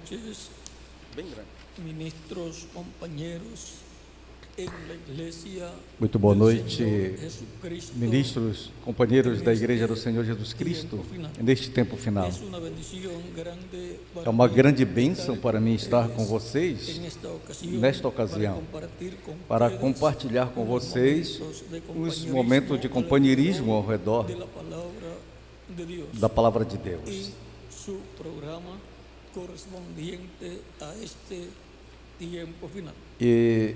noches, Bem grande. ministros, compañeros en la iglesia. Muito boa del noite, Señor Jesucristo. ministros, companheiros da Igreja do Senhor Jesus Cristo, neste tempo final. Es una bendición grande para É uma mí grande estar bênção para mim estar com ustedes vocês en esta ocasión, nesta ocasião, para compartilhar com vocês os momentos de companheirismo ao redor de la palabra de Dios da Palavra de y Deus. su programa correspondiente a este tiempo final, E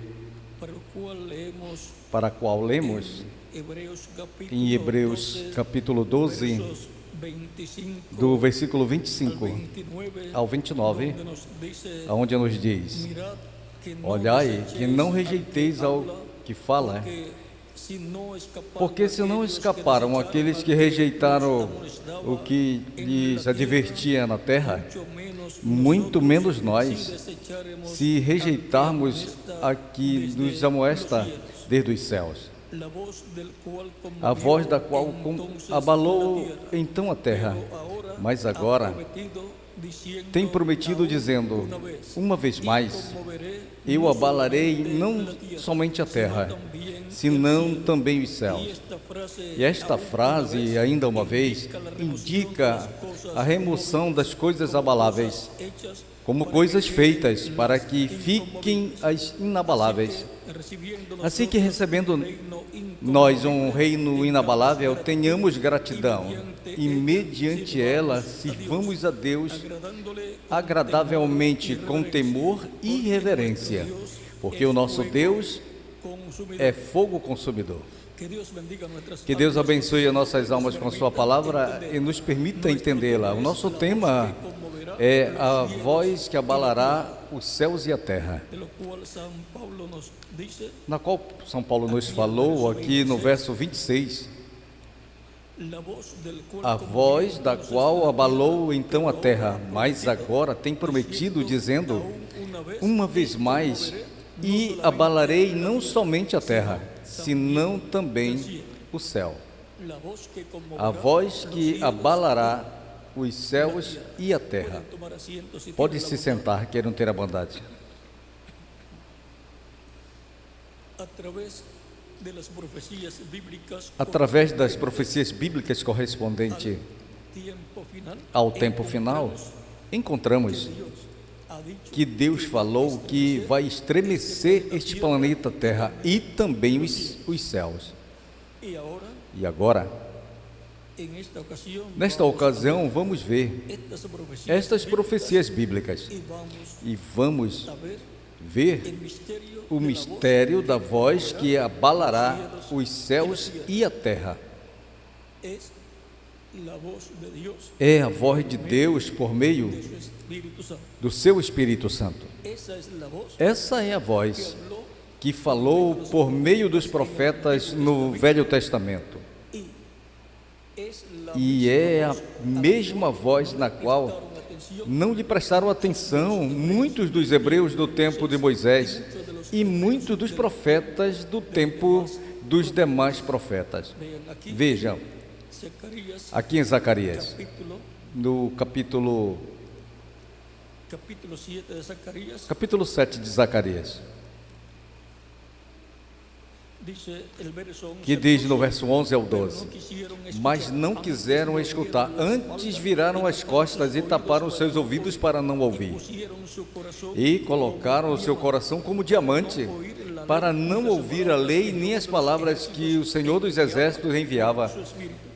para el cual leemos para a qual lemos Hebreos capítulo em Hebreus 12, capítulo 12, versos 25 do versículo al 25 29, ao 29, donde nos dice: onde nos diz: mirad que no olhai que não rejeiteis rejeiteis ao que fala, porque se não escaparam aqueles que rejeitaram o que lhes advertia na terra, muito menos nós, se rejeitarmos a que nos amoesta desde os céus. A voz da qual abalou então a terra, mas agora tem prometido dizendo: uma vez mais, eu abalarei não somente a terra, senão também os céus. E esta frase, ainda uma vez, indica a remoção das coisas abaláveis, como coisas feitas para que fiquem as inabaláveis. Assim que, recebendo nós um reino inabalável, tenhamos gratidão e, mediante ela, sirvamos a Deus agradavelmente, com temor e reverência, porque o nosso Deus é fogo consumidor. Que Deus abençoe as nossas almas com a sua palavra e nos permita entendê-la. O nosso tema é a voz que abalará os céus e a terra, na qual São Paulo nos falou aqui no verso 26, a voz da qual abalou então a terra, mas agora tem prometido, dizendo: uma vez mais, e abalarei não somente a terra, senão também o céu. A voz que abalará os céus e a terra. Pode se sentar, queiram ter a bondade. Através das profecias bíblicas correspondentes ao tempo final, encontramos que Deus falou que vai estremecer este planeta Terra e também os céus. E agora, nesta ocasião, vamos ver estas profecias bíblicas e vamos ver o mistério da voz que abalará os céus e a terra. É a voz de Deus por meio do seu Espírito Santo. Essa é a voz que falou por meio dos profetas no Velho Testamento. E é a mesma voz na qual não lhe prestaram atenção muitos dos hebreus do tempo de Moisés e muitos dos profetas do tempo dos demais profetas. Vejam, aqui em Zacarias, no capítulo 7 de Zacarias, que diz no verso 11 ao 12: mas não quiseram escutar, antes viraram as costas e taparam seus ouvidos para não ouvir, e colocaram o seu coração como diamante, para não ouvir a lei nem as palavras que o Senhor dos Exércitos enviava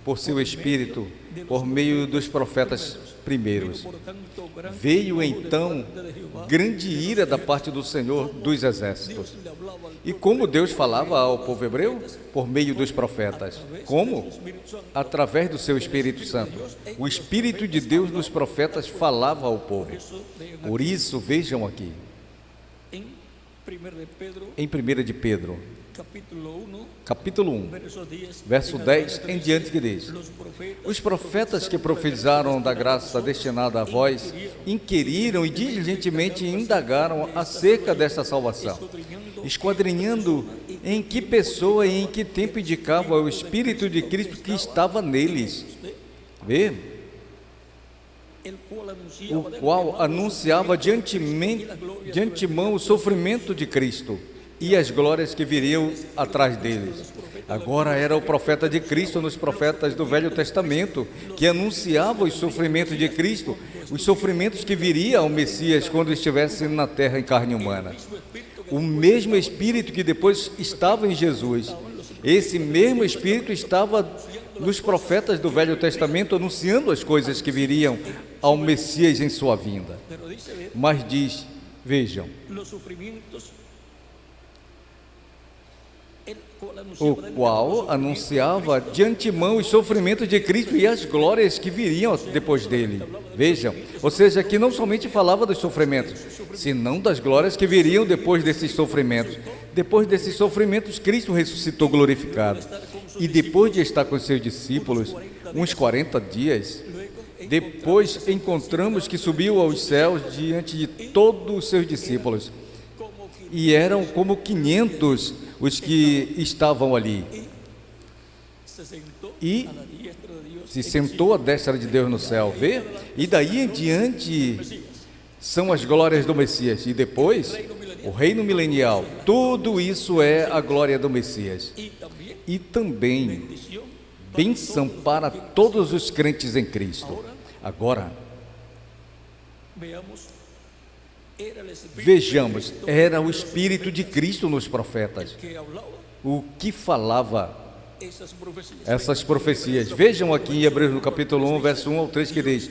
por seu Espírito, por meio dos profetas primeiros. Veio então grande ira da parte do Senhor dos Exércitos. E como Deus falava ao povo hebreu? Por meio dos profetas. Como? Através do seu Espírito Santo. O Espírito de Deus nos profetas falava ao povo. Por isso, vejam aqui, em 1 de Pedro, capítulo 1, verso 10 em diante, que diz: os profetas que profetizaram da graça destinada a vós inquiriram e diligentemente indagaram acerca desta salvação, esquadrinhando em que pessoa e em que tempo indicava o Espírito de Cristo que estava neles. Vê? o qual anunciava de antemão o sofrimento de Cristo e as glórias que viriam atrás deles. Agora era o profeta de Cristo nos profetas do Velho Testamento, que anunciava os sofrimentos de Cristo, os sofrimentos que viria ao Messias quando estivesse na terra em carne humana. O mesmo Espírito que depois estava em Jesus, esse mesmo Espírito estava nos profetas do Velho Testamento, anunciando as coisas que viriam ao Messias em sua vinda. Mas diz, vejam, o qual anunciava de antemão os sofrimentos de Cristo e as glórias que viriam depois dele. Vejam, ou seja, aqui não somente falava dos sofrimentos, senão das glórias que viriam depois desses sofrimentos. Depois desses sofrimentos, Cristo ressuscitou glorificado. E depois de estar com seus discípulos, uns 40 dias, depois encontramos que subiu aos céus diante de todos os seus discípulos. E eram como 500 os que estavam ali. E se sentou à destra de Deus no céu, vê? E daí em diante são as glórias do Messias. E depois, o reino milenial. Tudo isso é a glória do Messias. E também bênção para todos os crentes em Cristo. Agora, vejamos, era o Espírito de Cristo nos profetas, o que falava essas profecias. Vejam aqui em Hebreus no capítulo 1, verso 1 ao 3, que diz: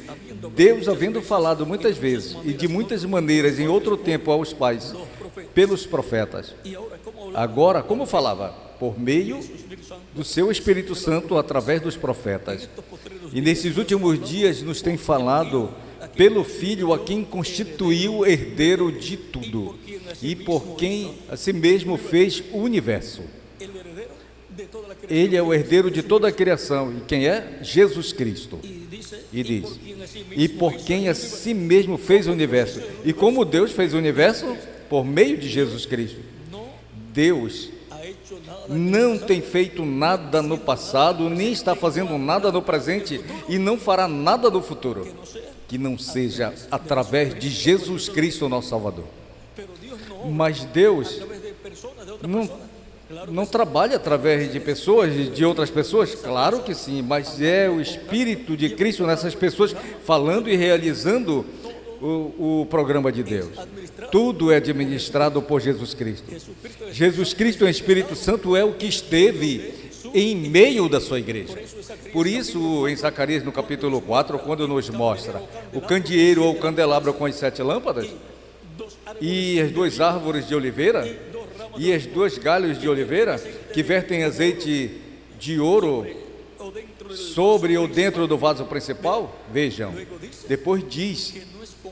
Deus, havendo falado muitas vezes e de muitas maneiras em outro tempo aos pais, pelos profetas, agora, como falava? Por meio do seu Espírito Santo, através dos profetas. E nesses últimos dias nos tem falado pelo Filho, a quem constituiu herdeiro de tudo, e por quem a si mesmo fez o universo. Ele é o herdeiro de toda a criação. E quem é? Jesus Cristo. E diz, e por quem a si mesmo fez o universo. E como Deus fez o universo? Por meio de Jesus Cristo. Deus não tem feito nada no passado, nem está fazendo nada no presente, e não fará nada no futuro, que não seja através de Jesus Cristo, nosso Salvador. Mas Deus não trabalha através de pessoas, de outras pessoas? Claro que sim, mas é o Espírito de Cristo nessas pessoas falando e realizando o programa de Deus. Tudo é administrado por Jesus Cristo. Jesus Cristo, o Espírito Santo, é o que esteve em meio da sua igreja. Por isso, em Zacarias, no capítulo 4, quando nos mostra o candeeiro ou o candelabro com as 7 lâmpadas, e as 2 árvores de oliveira, e as 2 galhos de oliveira, que vertem azeite de ouro sobre ou dentro do vaso principal, vejam, depois diz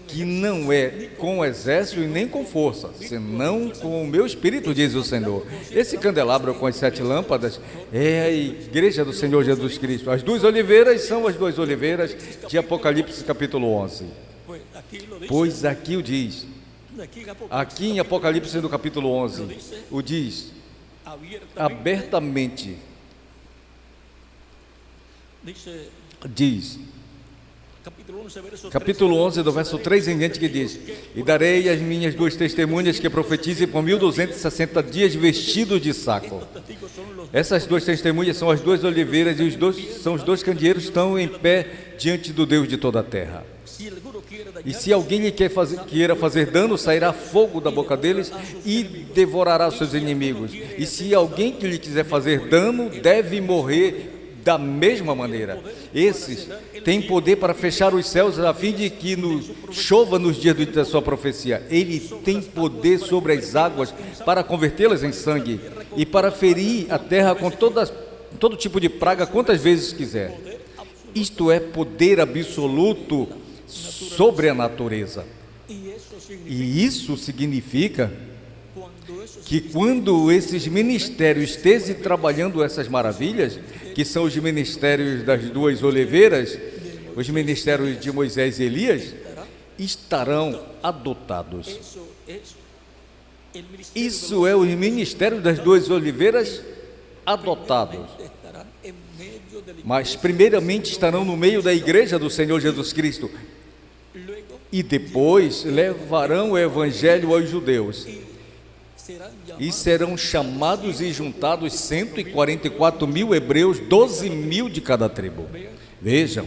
que não é com exército e nem com força, senão com o meu Espírito, diz o Senhor. Esse candelabro com as 7 lâmpadas é a igreja do Senhor Jesus Cristo. As 2 oliveiras são as 2 oliveiras de Apocalipse capítulo 11. Pois aqui o diz, aqui em Apocalipse no capítulo 11, o diz abertamente, diz, capítulo 11, do verso 3 em diante, que diz: E darei as minhas 2 testemunhas que profetizem por 1260 dias vestidos de saco. Essas 2 testemunhas são as 2 oliveiras e são os 2 candeeiros que estão em pé diante do Deus de toda a terra. E se alguém lhe queira fazer dano, sairá fogo da boca deles e devorará os seus inimigos. E se alguém que lhe quiser fazer dano, deve morrer da mesma maneira. Esses têm poder para fechar os céus a fim de que chova nos dias da sua profecia. Ele tem poder sobre as águas para convertê-las em sangue e para ferir a terra com todo tipo de praga quantas vezes quiser. Isto é poder absoluto sobre a natureza. E isso significa que quando esses ministérios estejam trabalhando essas maravilhas, que são os ministérios das 2 oliveiras, os ministérios de Moisés e Elias, estarão adotados. Isso é o ministério das 2 oliveiras adotados. Mas primeiramente estarão no meio da igreja do Senhor Jesus Cristo. e depois levarão o evangelho aos judeus, serán e llamados. serão chamados e juntados 144.000 hebreus, 12.000 de cada tribo. Vejam,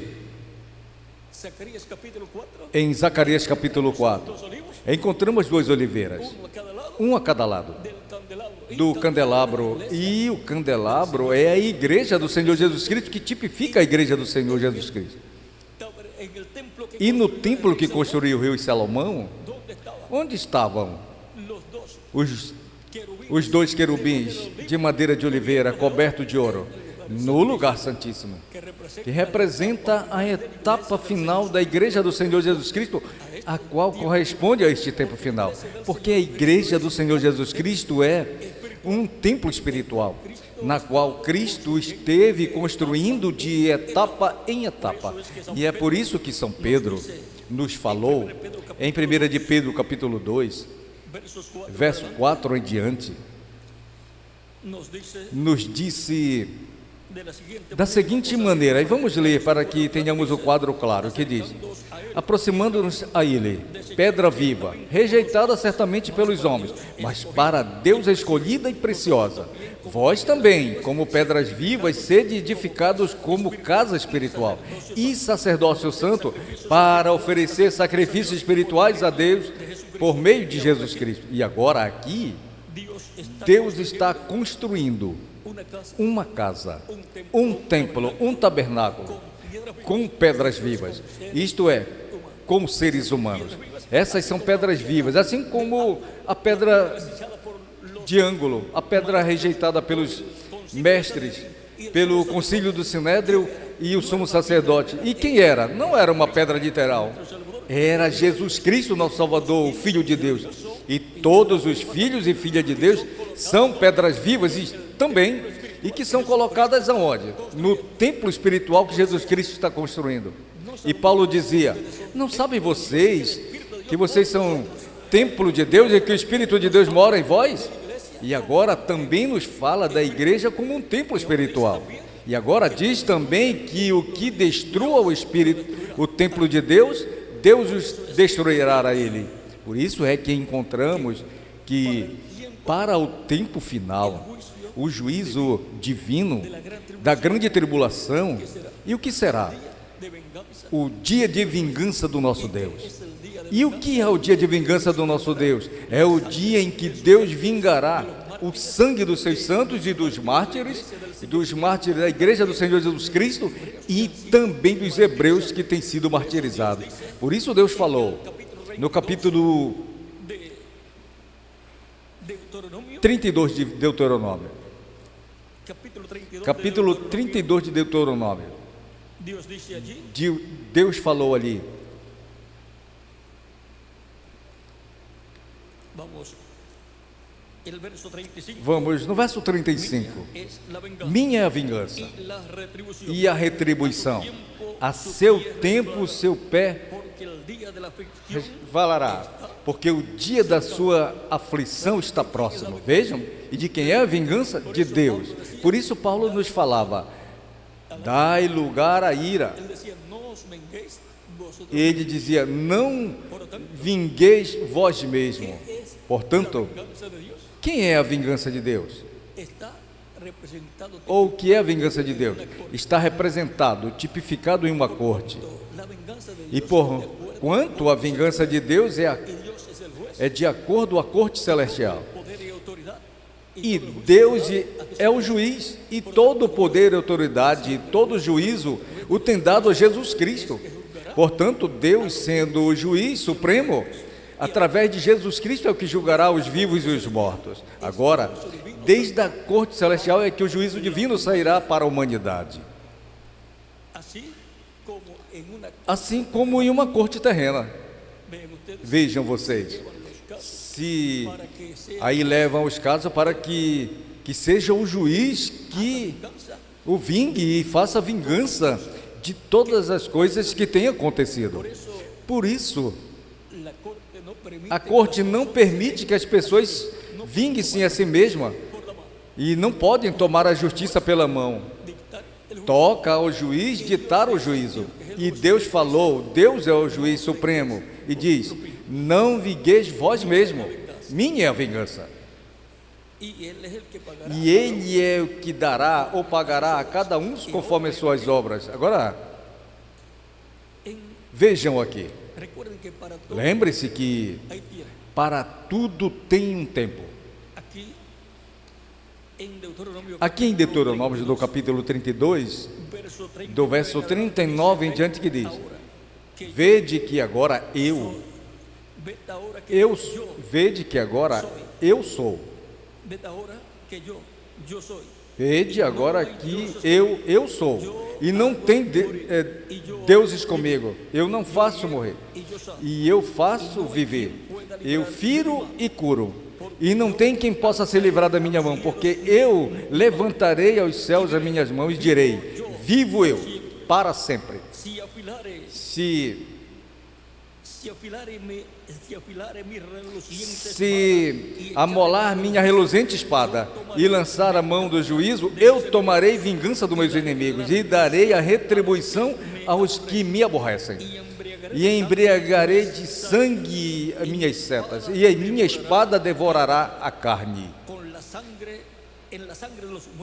Zacarías capítulo 4, em Zacarias capítulo 4, dos olivos, encontramos 2 oliveiras, uno a cada lado um a cada lado del candelabro. do candelabro, e o candelabro é a igreja do Senhor Jesus Cristo, que tipifica a igreja do Senhor Jesus Cristo. En el templo que E no construyó templo que Salomón, construiu o rei Salomão, ¿dónde estaban onde estavam los dos os querubines? 2 querubins de madeira de oliveira coberto de ouro? No lugar santíssimo, que representa a etapa final da igreja do Senhor Jesus Cristo, a qual corresponde a este tempo final, porque a igreja do Senhor Jesus Cristo é um templo espiritual, na qual Cristo esteve construindo de etapa em etapa, e é por isso que São Pedro nos falou, em 1 de Pedro capítulo 2, Versos 4 verso 4 em diante, nos dice nos disse de la siguiente da seguinte maneira, e vamos ler para que tenhamos o quadro claro, que diz: aproximando-nos a ele, pedra viva, rejeitada certamente pelos homens, mas para Deus escolhida e preciosa. Vós também, como pedras vivas, sede edificados como casa espiritual e sacerdócio santo, para oferecer sacrifícios espirituais a Deus por meio de Jesus Cristo. E agora aqui, Deus está construindo uma casa, um templo, um tabernáculo com pedras vivas, isto é, com seres humanos. Essas são pedras vivas, assim como a pedra de ângulo, a pedra rejeitada pelos mestres, pelo concílio do Sinédrio e o sumo sacerdote. E quem era? Não era uma pedra literal, era Jesus Cristo, nosso Salvador, o Filho de Deus. E todos os filhos e filhas de Deus são pedras vivas e que são colocadas aonde? No templo espiritual que Jesus Cristo está construindo. E Paulo dizia: não sabem vocês que vocês são templo de Deus e que o Espírito de Deus mora em vós? E agora também nos fala da igreja como um templo espiritual. E agora diz também que o que destrua o Espírito, o templo de Deus, Deus os destruirá a ele. Por isso é que encontramos que para o tempo final, o juízo divino da grande tribulação, e o que será? O dia de vingança do nosso Deus. E o que é o dia de vingança do nosso Deus? É o dia em que Deus vingará o sangue dos seus santos e dos mártires da igreja do Senhor Jesus Cristo e também dos hebreus que têm sido martirizados. Por isso Deus falou no capítulo 32 de Deuteronômio, capítulo 32 de Deuteronômio, Deus falou ali, vamos no verso 35, minha é a vingança e a retribuição, a seu tempo o seu pé valará, porque o dia da sua aflição está próximo. Vejam, e de quem é a vingança? De Deus. Por isso Paulo nos falava: dai lugar à ira. Ele dizia: não vingueis vós mesmo. Portanto, quem é a vingança de Deus? Ou o que é a vingança de Deus? Está representado, tipificado em uma corte. E por quanto a vingança de Deus é de acordo com a corte celestial. E Deus é o juiz, e todo o poder e autoridade, e todo o juízo o tem dado a Jesus Cristo. Portanto, Deus, sendo o juiz supremo, através de Jesus Cristo é o que julgará os vivos e os mortos. Agora, desde a corte celestial é que o juízo divino sairá para a humanidade. Assim como em uma corte terrena. Vejam vocês, se aí levam os casos para que seja o juiz que o vingue e faça vingança de todas as coisas que têm acontecido. Por isso, a corte não permite que as pessoas vinguem-se a si mesma e não podem tomar a justiça pela mão. Toca ao juiz ditar o juízo. E Deus falou, Deus é o juiz supremo, e diz: não vingueis vós mesmo, minha é a vingança. Y Él es el que pagará. E Ele é o que dará ou pagará a cada um conforme as suas obras. Agora, vejam aqui, Recuerden que para todo lembre-se que hay tiempo. para tudo tem um tempo. Aqui em Deuteronômio, do capítulo 32, do verso 39 em diante, que diz: vede que agora vede que agora eu sou. Vede agora que eu sou. E não tem deuses comigo. Eu não faço morrer. E eu faço viver. Eu firo e curo. E não tem quem possa se livrar da minha mão, porque eu levantarei aos céus as minhas mãos e direi: vivo eu para sempre. Se amolar minha reluzente espada e lançar a mão do juízo, eu tomarei vingança dos meus inimigos e darei a retribuição aos que me aborrecem. E embriagarei de sangue as minhas setas, e a minha espada devorará a carne.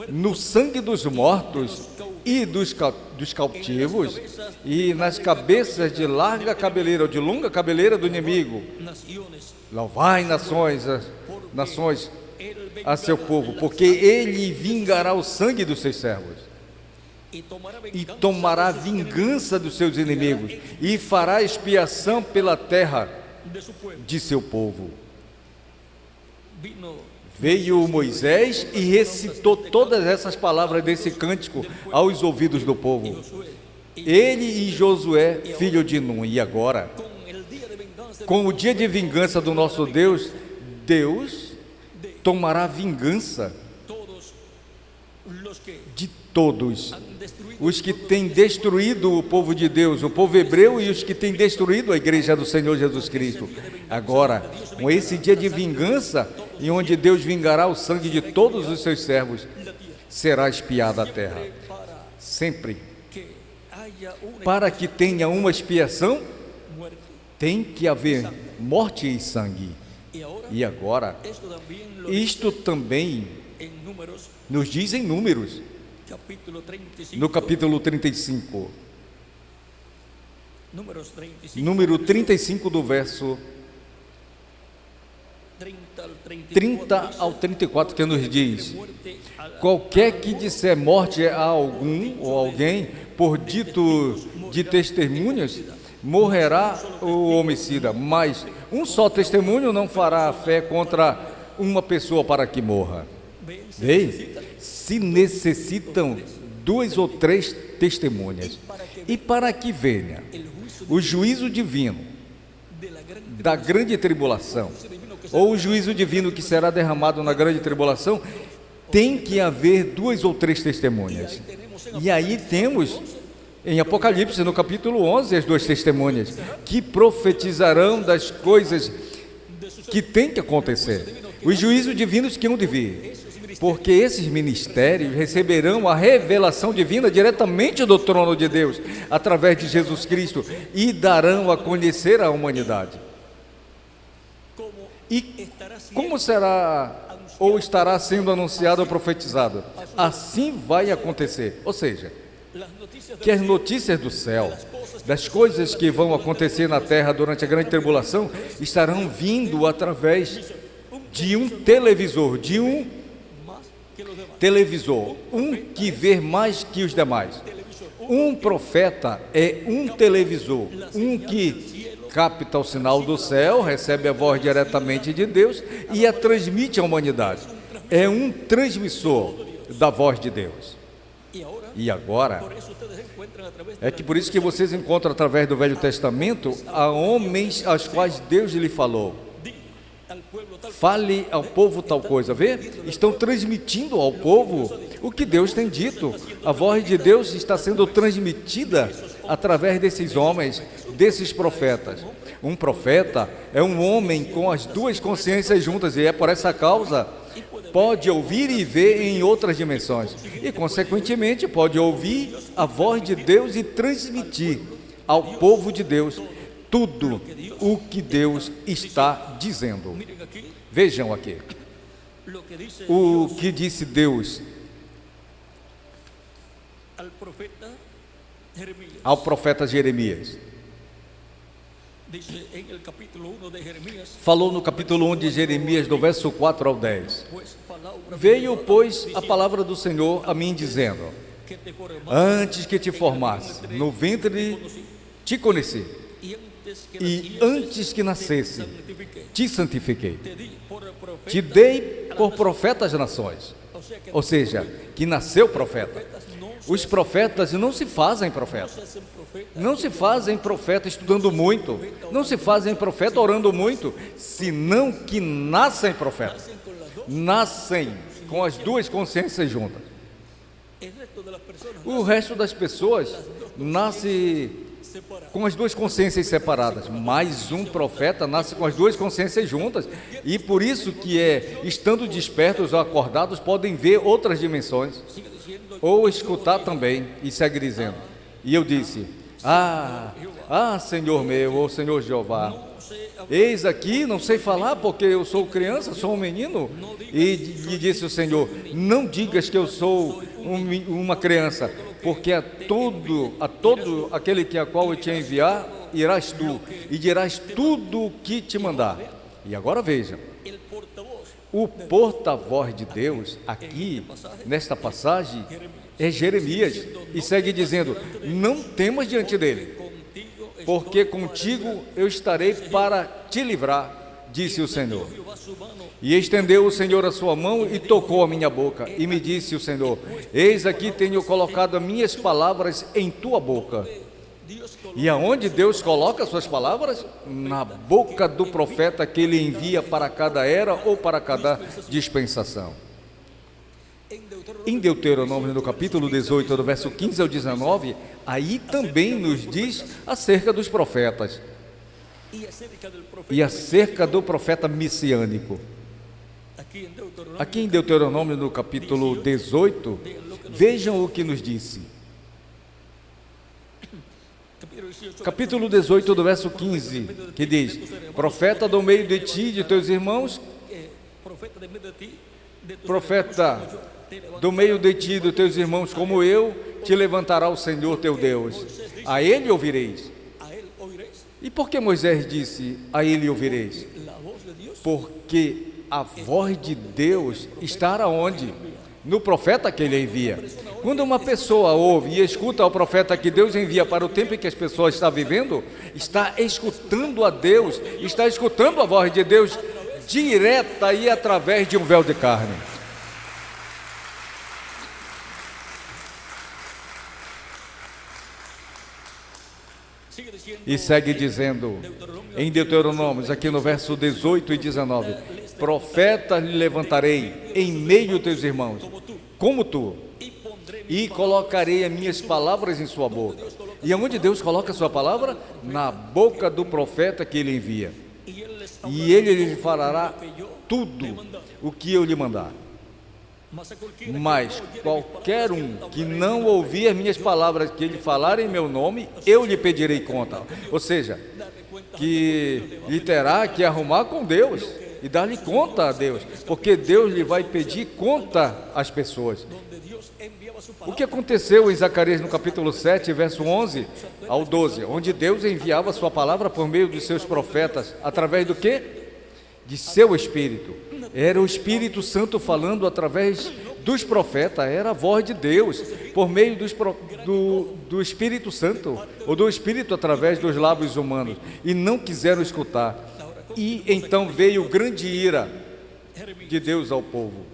No sangue dos mortos e dos cautivos, e nas cabeças de larga cabeleira ou de longa cabeleira do inimigo, louvai nações a seu povo, porque ele vingará o sangue dos seus servos, e tomará vingança dos seus inimigos, e fará expiação pela terra de seu povo. Veio Moisés e recitou todas essas palavras desse cântico aos ouvidos do povo. Ele e Josué, filho de Nun. E agora, com o dia de vingança do nosso Deus, Deus tomará vingança de todos os que têm destruído o povo de Deus, o povo hebreu, e os que têm destruído a igreja do Senhor Jesus Cristo. Agora, com esse dia de vingança, em onde Deus vingará o sangue de todos os seus servos, será expiada a terra. Sempre. Para que tenha uma expiação, tem que haver morte e sangue. E agora, isto também nos diz em Números, no capítulo 35, número 35 do verso 30 ao 34, que nos diz: qualquer que disser morte a algum ou alguém por dito de testemunhas, morrerá o homicida, mas um só testemunho não fará fé contra uma pessoa para que morra. Ei, se necessitam 2 ou 3 testemunhas, e para que venha o juízo divino da grande tribulação, ou o juízo divino que será derramado na grande tribulação, tem que haver 2 ou 3 testemunhas. E aí temos em Apocalipse, no capítulo 11, as 2 testemunhas que profetizarão das coisas que tem que acontecer, os juízos divinos que hão de vir, porque esses ministérios receberão a revelação divina diretamente do trono de Deus, através de Jesus Cristo, e darão a conhecer à humanidade. E como será ou estará sendo anunciado ou profetizado? Assim vai acontecer, ou seja, que as notícias do céu, das coisas que vão acontecer na terra durante a grande tribulação, estarão vindo através de um televisor, um que vê mais que os demais. Um profeta é um televisor, um que capta o sinal do céu, recebe a voz diretamente de Deus e a transmite à humanidade. É um transmissor da voz de Deus. E agora, é que por isso que vocês encontram através do Velho Testamento a homens aos quais Deus lhe falou: fale ao povo tal coisa. Vê? Estão transmitindo ao povo o que Deus tem dito. A voz de Deus está sendo transmitida através desses homens, desses profetas. Um profeta é um homem com as 2 consciências juntas, e é por essa causa pode ouvir e ver em outras dimensões, e consequentemente pode ouvir a voz de Deus e transmitir ao povo de Deus tudo o que Deus está dizendo. Miren aquí Vejam aqui, lo que dice o Dios que disse Deus al profeta Jeremías. ao profeta Jeremias. Dice en el capítulo 1 de Jeremías, Falou no capítulo 1 de Jeremias, do verso 4 ao 10. pues palabra Veio, pois, a palavra do Senhor a mim, dizendo: que te formase antes que te formasse no ventre, te conheci, y e antes antes que nacieses, que nascesse, santifiqué. te santifiquei. Te di por profeta. Te dei por profeta às nações. O sea que Ou seja, que nasceu profeta. profetas no Os profetas não se fazem profeta. se hacen profetas, Não se fazem profeta estudando muito. Não se fazem profeta orando muito. Senão que nascem profeta. hacen con las dos. Nascem com as duas consciências juntas. El resto de las personas O resto das pessoas nasce separadas. com as duas consciências separadas. Mas um profeta nasce com as duas consciências juntas. E por isso que estando despertos ou acordados, podem ver outras dimensões. Sigue diciendo, Ou escutar também. E segue dizendo. E eu disse: Senhor meu, ou Senhor Jeová, no sé hablar, eis aqui, não sei falar porque eu sou criança, sou um menino. E lhe disse o Senhor: não digas que eu sou uma criança, porque a todo aquele que a qual eu te enviar, irás tu, e dirás tudo o que te mandar. E agora veja, el portavoz o porta-voz de Deus aqui, nesta passagem, é Jeremias, e segue dizendo: não temas diante dele, contigo porque contigo eu estarei para te livrar, disse o Senhor. Jehová su mano E estendeu o Senhor a sua mão e tocou a minha boca, e me disse o Senhor: eis aqui tenho colocado as minhas palavras em tua boca. Dios colocó E aonde Deus coloca as suas palavras? Na boca do profeta que ele envia para cada era ou para cada dispensação. Em Deuteronômio, no capítulo 18, do verso 15 ao 19, aí também nos diz acerca dos profetas y acerca del profeta. e acerca do profeta messiânico. Aquí en Deuteronomio, Aqui em Deuteronômio, no capítulo 18, vejam o que nos disse. Capítulo 18, do verso 15, que diz: profeta do meio de ti e de teus irmãos, profeta de medio de ti, de tus profeta hermanos como yo, te levantará do meio de ti e dos teus irmãos como eu, te levantará o Senhor teu Deus. A ele ouvireis. a él oiréis E por que Moisés disse: a ele ouvireis? la voz de Dios. Porque a voz de Deus está aonde? No profeta que ele envia. Quando uma pessoa ouve e escuta o profeta que Deus envia para o tempo em que as pessoas estão vivendo, está escutando a Deus, está escutando a voz de Deus direta e através de um véu de carne. Sigue diciendo E segue dizendo em Deuteronômios, aqui no verso 18 e 19: profeta lhe levantarei em meio dos teus irmãos, como tu, y pondré e colocarei as minhas palavras em sua boca. E aonde Deus coloca a sua palavra? Na boca do profeta que ele envia. y él les E ele lhe falará tudo o que eu lhe mandar. Mas qualquer um que não ouvir as minhas palavras que ele falar em meu nome, eu lhe pedirei conta. Ou seja, que lhe terá que arrumar com Deus e dar-lhe conta a Deus, porque Deus lhe vai pedir conta às pessoas. donde Dios enviaba su O palabra. que aconteceu em Zacarias no capítulo 7, verso 11 ao 12, onde Deus enviava a sua palavra por meio dos seus profetas, através do quê? De seu Espírito. Era o Espírito Santo falando através dos profetas, era a voz de Deus, por meio do Espírito Santo, ou do Espírito através dos lábios humanos, e não quiseram escutar. E então veio grande ira de Deus ao povo.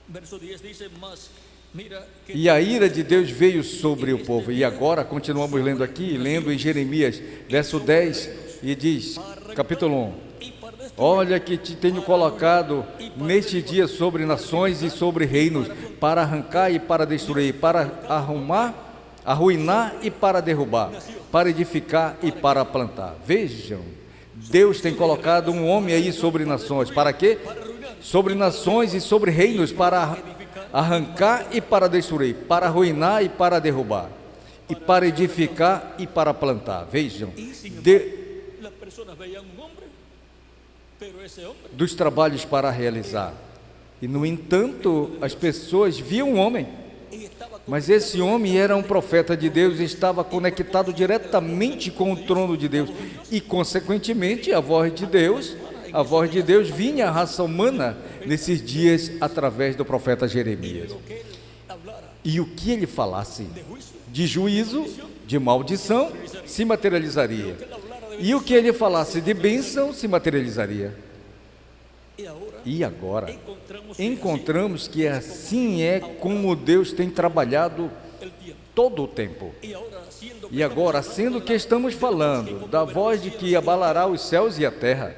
Verso 10 dice más, mira que E a ira de Deus veio sobre o povo. E agora continuamos lendo aqui, lendo em Jeremias, verso 10, e diz, capítulo 1: y para destruir olha que te tenho colocado neste dia sobre nações e sobre reinos, para arrancar e para destruir, para arruinar e para derrubar, para edificar e para plantar. Vejam, Deus tem colocado um homem aí sobre nações. Para quê? Sobre nações e sobre reinos, para arrancar e para destruir, para arruinar e para derrubar. e para edificar e para plantar. Vejam, las personas veían un hombre, pero ese hombre dos trabalhos para realizar. E, no entanto, as pessoas viam um homem, mas esse homem era um profeta de Deus, estava conectado diretamente com o trono de Deus e, consequentemente, a voz de Deus vinha à raça humana nesses dias através do profeta Jeremias. E o que ele falasse de juízo, de maldição, se materializaria. E o que ele falasse de bênção, se materializaria. E agora, encontramos que assim é como Deus tem trabalhado todo o tempo. E agora, sendo que estamos falando da voz de que abalará os céus e a terra,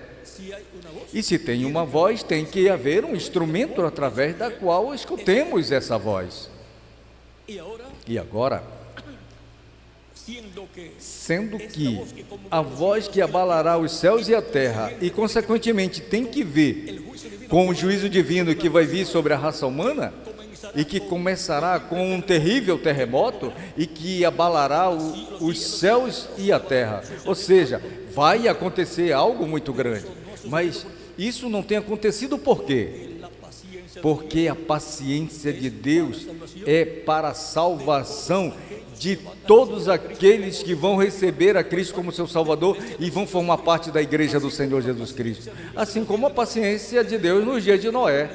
e se tem uma voz, tem que haver um instrumento através da qual escutemos essa voz. E agora, sendo que a voz que abalará os céus e a terra, e consequentemente tem que ver com o juízo divino que vai vir sobre a raça humana, e que começará com um terrível terremoto, e que abalará os céus e a terra, ou seja, vai acontecer algo muito grande, mas isso não tem acontecido por quê? Porque a paciência de Deus é para a salvação de todos aqueles que vão receber a Cristo como seu Salvador e vão formar parte da igreja do Senhor Jesus Cristo. Assim como a paciência de Deus nos dias de Noé.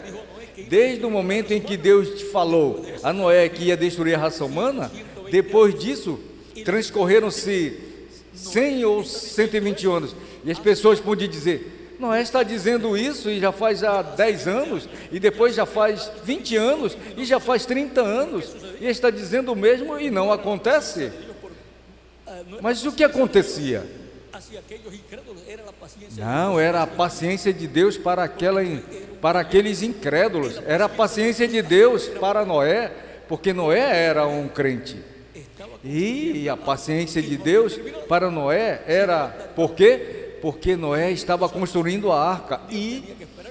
Desde o momento em que Deus falou a Noé que ia destruir a raça humana, depois disso, transcorreram-se 100 ou 120 anos. E as pessoas podiam dizer: Noé está dizendo isso e já faz 10 anos, e depois já faz 20 anos, e já faz 30 anos, e está dizendo o mesmo e não acontece. Mas o que acontecia? Não, era a paciência de Deus para aqueles incrédulos, era a paciência de Deus para Noé, porque Noé era um crente. E a paciência de Deus para Noé era, por quê? Porque Noé estava construindo a arca e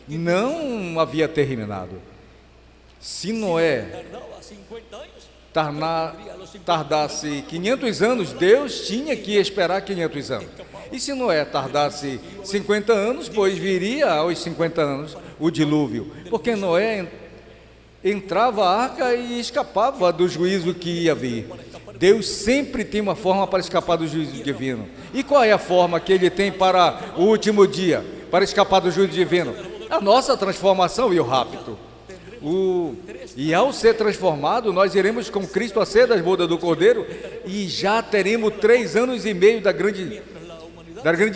não havia terminado. Se Noé tardasse 500 anos, Deus tinha que esperar 500 anos. E se Noé tardasse 50 anos, pois viria aos 50 anos o dilúvio. Porque Noé entrava a arca e escapava do juízo que ia vir. Deus sempre tem uma forma para escapar do juízo divino. E qual é a forma que Ele tem para o último dia, para escapar do juízo divino? A nossa transformação e o rapto. E ao ser transformado, nós iremos com Cristo à ceia das bodas do Cordeiro e já teremos 3 anos e meio da grande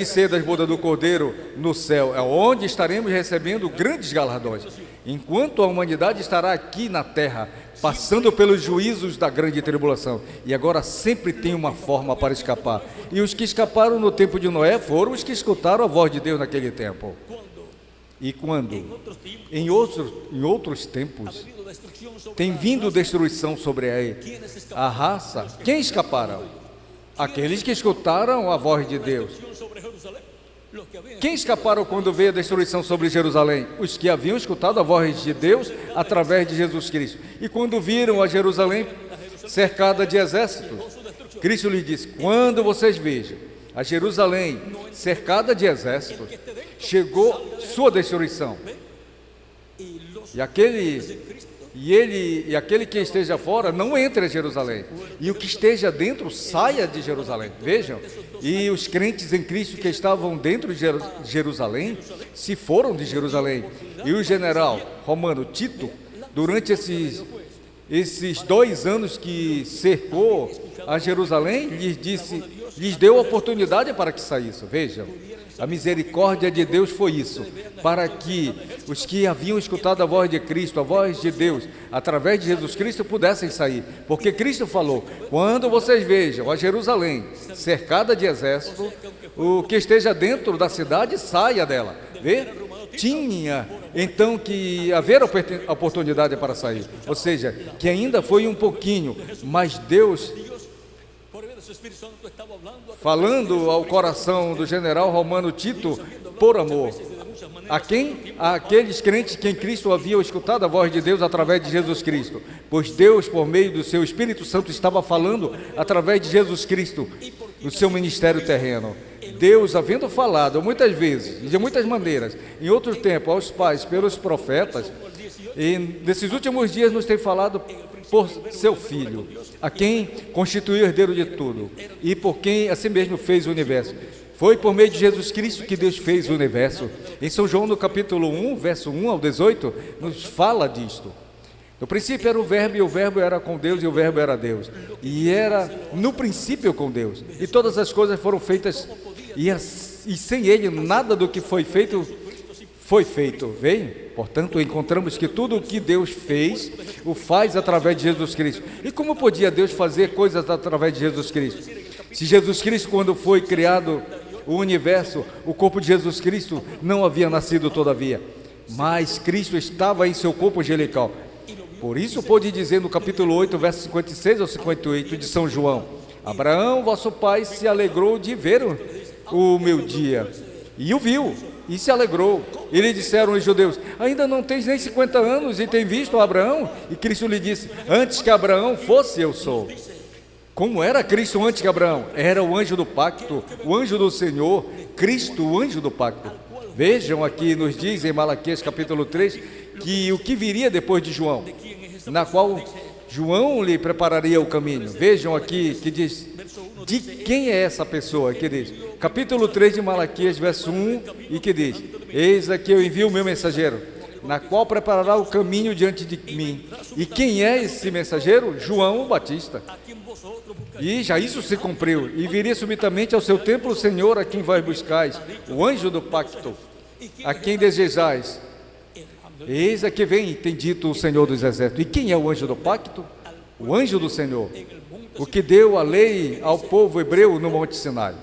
ceia das bodas do Cordeiro no céu, é onde estaremos recebendo grandes galardões. Enquanto a humanidade estará aqui na terra, passando pelos juízos da grande tribulação, e agora sempre tem uma forma para escapar. E os que escaparam no tempo de Noé foram os que escutaram a voz de Deus naquele tempo. E quando? Em outros tempos, tem vindo destruição sobre a raça. Quem escaparam? Aqueles que escutaram a voz de Deus. Quem escaparam quando veio a destruição sobre Jerusalém? Os que haviam escutado a voz de Deus através de Jesus Cristo. E quando viram a Jerusalém cercada de exércitos, Cristo lhes disse: quando vocês vejam a Jerusalém cercada de exércitos, chegou sua destruição. E aquele que esteja fora não entre a Jerusalém, e o que esteja dentro saia de Jerusalém. Vejam, e os crentes em Cristo que estavam dentro de Jerusalém se foram de Jerusalém. E o general romano Tito, durante esses 2 anos que cercou a Jerusalém, lhes deu oportunidade para que saíssem. Vejam, a misericórdia de Deus foi isso, para que os que haviam escutado a voz de Cristo, a voz de Deus, através de Jesus Cristo, pudessem sair. Porque Cristo falou: quando vocês vejam a Jerusalém cercada de exército, o que esteja dentro da cidade, saia dela. Vê? Tinha então que haver oportunidade para sair. Ou seja, que ainda foi um pouquinho, mas Deus, falando ao coração do general romano Tito, por amor, A quem? Àqueles crentes que em Cristo haviam escutado a voz de Deus através de Jesus Cristo. Pois Deus, por meio do seu Espírito Santo, estava falando através de Jesus Cristo, no seu ministério terreno. Deus, havendo falado muitas vezes, de muitas maneiras, em outro tempo, aos pais, pelos profetas, e nesses últimos dias nos tem falado por seu Filho, a quem constituiu herdeiro de tudo, e por quem assim mesmo fez o universo. Foi por meio de Jesus Cristo que Deus fez o universo. Em São João, no capítulo 1, verso 1 ao 18, nos fala disto. No princípio era o Verbo, e o Verbo era com Deus, e o Verbo era Deus. E era no princípio com Deus. E todas as coisas foram feitas, e sem Ele nada do que foi feito, veio. Portanto, encontramos que tudo o que Deus fez, o faz através de Jesus Cristo. E como podia Deus fazer coisas através de Jesus Cristo? Se Jesus Cristo, quando foi criado o universo, o corpo de Jesus Cristo não havia nascido todavia, mas Cristo estava em seu corpo angelical. Por isso pôde dizer no capítulo 8, versos 56 ao 58 de São João: Abraão, vosso pai, se alegrou de ver o meu dia, e o viu, e se alegrou. E lhe disseram os judeus: ainda não tens nem 50 anos e tem visto Abraão? E Cristo lhe disse: antes que Abraão fosse, eu sou. Como era Cristo antes que Abraão? Era o anjo do pacto, o anjo do Senhor, Cristo, o anjo do pacto. Vejam aqui, nos diz em Malaquias capítulo 3, que o que viria depois de João, na qual João lhe prepararia o caminho. Vejam aqui que diz, de quem é essa pessoa, que diz, capítulo 3 de Malaquias, verso 1, e que diz: eis aqui eu envio o meu mensageiro, na qual preparará o caminho diante de mim. E quem é esse mensageiro? João o Batista. E já isso se cumpriu, e viria subitamente ao seu templo o Senhor, a quem vós buscais, o anjo do pacto, a quem desejais. Eis aqui vem, tem dito o Senhor dos exércitos. E quem é o anjo do pacto? O anjo do Senhor, o que deu a lei ao povo hebreu no Monte Sinai.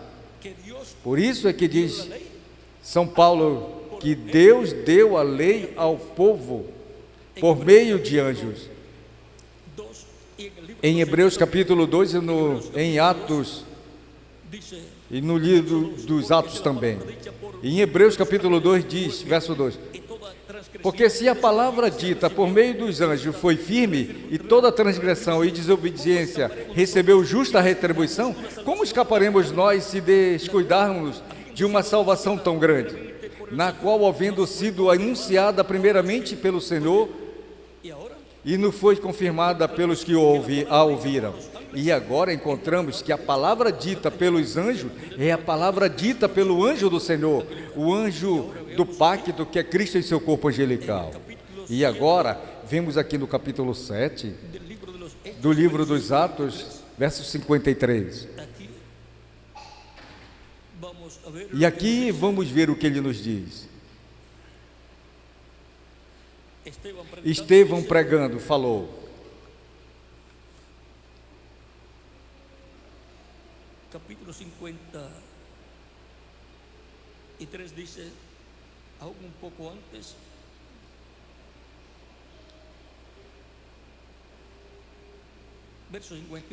Por isso é que diz São Paulo que Deus deu a lei ao povo por meio de anjos. Em Hebreus capítulo 2 e em Atos, e no livro dos Atos também. Em Hebreus capítulo 2 diz, verso 2: porque se a palavra dita por meio dos anjos foi firme, e toda transgressão e desobediência recebeu justa retribuição, como escaparemos nós se descuidarmos de uma salvação tão grande, na qual, havendo sido anunciada primeiramente pelo Senhor, e não foi confirmada pelos que a ouviram? E agora encontramos que a palavra dita pelos anjos é a palavra dita pelo anjo do Senhor, o anjo do pacto, que é Cristo em seu corpo angelical. E agora vemos aqui no capítulo 7 do livro dos Atos, verso 53. E aqui vamos ver o que ele nos diz. Estevão pregando falou: capítulo 53 diz, algo um pouco antes,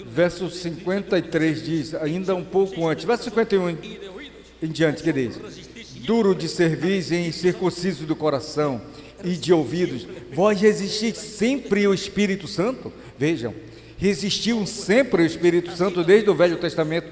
verso 53 diz, ainda um pouco antes, verso 51 em diante, que diz: duro de cerviz e incircunciso do coração e de ouvidos, vós resistis sempre o Espírito Santo. Vejam, resistiu sempre o Espírito Santo desde o Velho Testamento,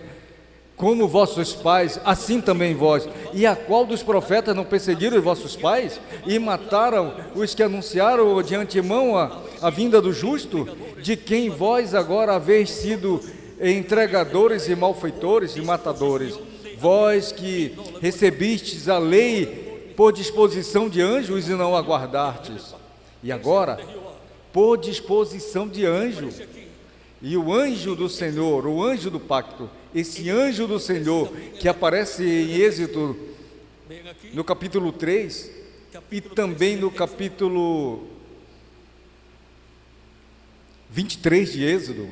como vossos pais, assim também vós. E a qual dos profetas não perseguiram os vossos pais e mataram os que anunciaram de antemão a vinda do justo, de quem vós agora haveis sido entregadores e malfeitores e matadores? Vós que recebistes a lei por disposição de anjos e não aguardastes. E agora, por disposição de anjo, e o anjo do Senhor, o anjo do pacto, esse anjo do Senhor que aparece em Êxodo no capítulo 3 e também no capítulo 23 de Êxodo.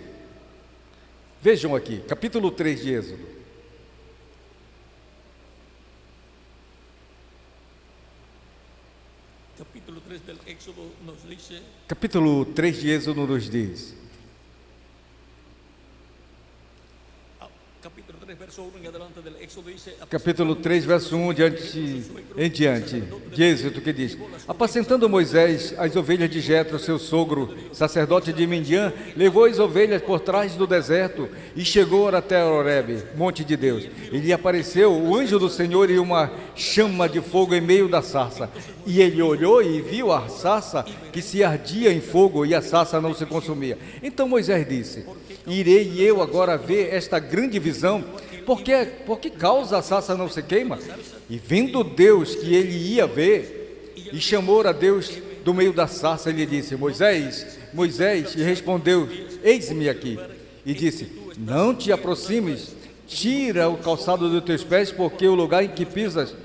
Vejam aqui, capítulo 3 de Êxodo. Capítulo 3 de Êxodo nos diz: capítulo 3, verso 1 em diante, de Êxodo, que diz: apacentando Moisés as ovelhas de Jetro, seu sogro, sacerdote de Midian, levou as ovelhas por trás do deserto e chegou até Horebe, monte de Deus. E lhe apareceu o anjo do Senhor e uma chama de fogo em meio da sarça. E ele olhou e viu a sarça que se ardia em fogo, e a sarça não se consumia. Então Moisés disse: irei eu agora ver esta grande visão? Por que causa a sarça não se queima? E vendo Deus que ele ia ver, e chamou a Deus do meio da sarça, ele disse: Moisés, Moisés, e respondeu: eis-me aqui. E disse: não te aproximes, tira o calçado dos teus pés, porque o lugar em que pisas,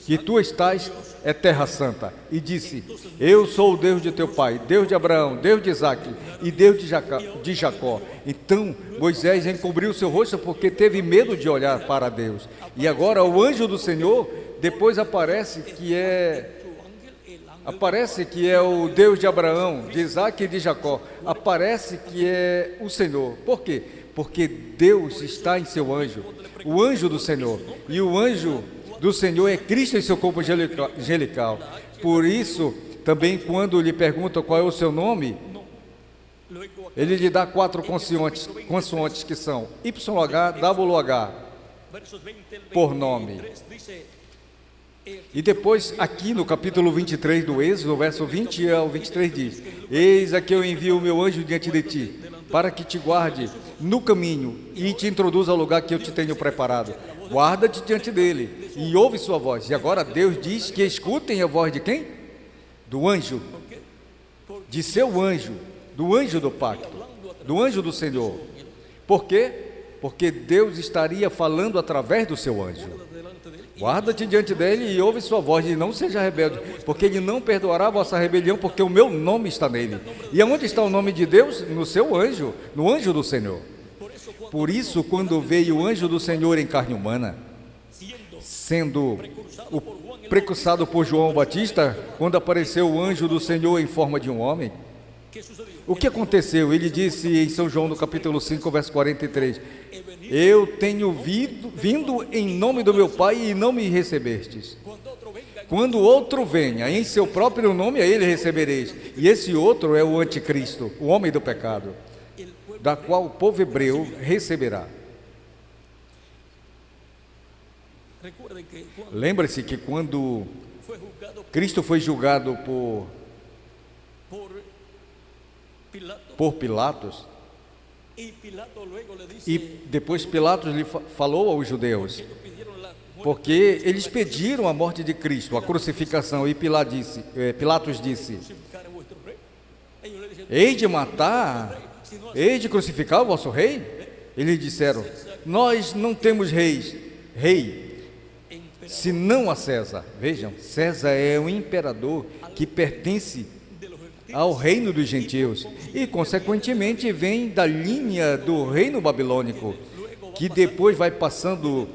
que tu estás, é terra santa. E disse: eu sou o Deus de teu pai, Deus de Abraão, Deus de Isaque e Deus de Jacó. Então Moisés encobriu seu rosto porque teve medo de olhar para Deus. E agora o anjo do Senhor depois aparece que é o Deus de Abraão, de Isaque e de Jacó. Aparece que é o Senhor. Por quê? Porque Deus está em seu anjo, o anjo do Senhor. E o anjo do Senhor é Cristo em seu corpo angelical. Por isso, também quando lhe perguntam qual é o seu nome, ele lhe dá 4 consoantes que são YH, WH, por nome. E depois, aqui no capítulo 23 do Êxodo, verso 20 ao 23 diz: eis aqui eu envio o meu anjo diante de ti, para que te guarde no caminho e te introduza ao lugar que eu te tenho preparado. Guarda-te diante dele e ouve sua voz. E agora Deus diz que escutem a voz de quem? Do anjo, de seu anjo, do anjo do pacto, do anjo do Senhor. Por quê? Porque Deus estaria falando através do seu anjo. Guarda-te diante dele e ouve sua voz, e não seja rebelde, porque ele não perdoará a vossa rebelião, porque o meu nome está nele. E aonde está o nome de Deus? No seu anjo, no anjo do Senhor. Por isso, quando veio o anjo do Senhor em carne humana, sendo precursado por João Batista, quando apareceu o anjo do Senhor em forma de um homem, o que aconteceu? Ele disse em São João, no capítulo 5, verso 43, eu tenho vindo em nome do meu Pai e não me recebestes. Quando outro venha em seu próprio nome, a ele recebereis. E esse outro é o anticristo, o homem do pecado, da qual o povo hebreu receberá. Lembre-se que quando Cristo foi julgado por Pilatos, e depois Pilatos lhe falou aos judeus, porque eles pediram a morte de Cristo, a crucificação, e Pilatos disse: hei de matar, hei de crucificar o vosso rei? Eles disseram: nós não temos rei, senão a César. Vejam, César é o imperador que pertence ao reino dos gentios e consequentemente vem da linha do reino babilônico, que depois vai passando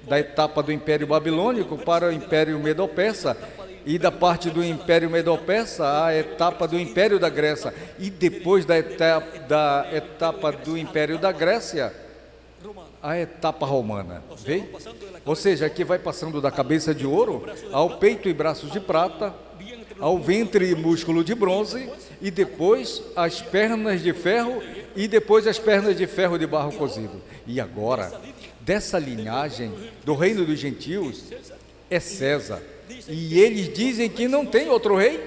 da etapa do Império Babilônico para o Império Medo-Persa, e da parte do Império Medo-Persa a etapa do Império da Grécia, e depois da etapa do Império da Grécia a etapa romana. Vê? Ou seja, aqui vai passando da cabeça de ouro ao peito e braços de prata, ao ventre e músculo de bronze, e depois as pernas de ferro, e depois as pernas de ferro de barro cozido. E agora, dessa linhagem do reino dos gentios é César, e eles dizem que não tem outro rei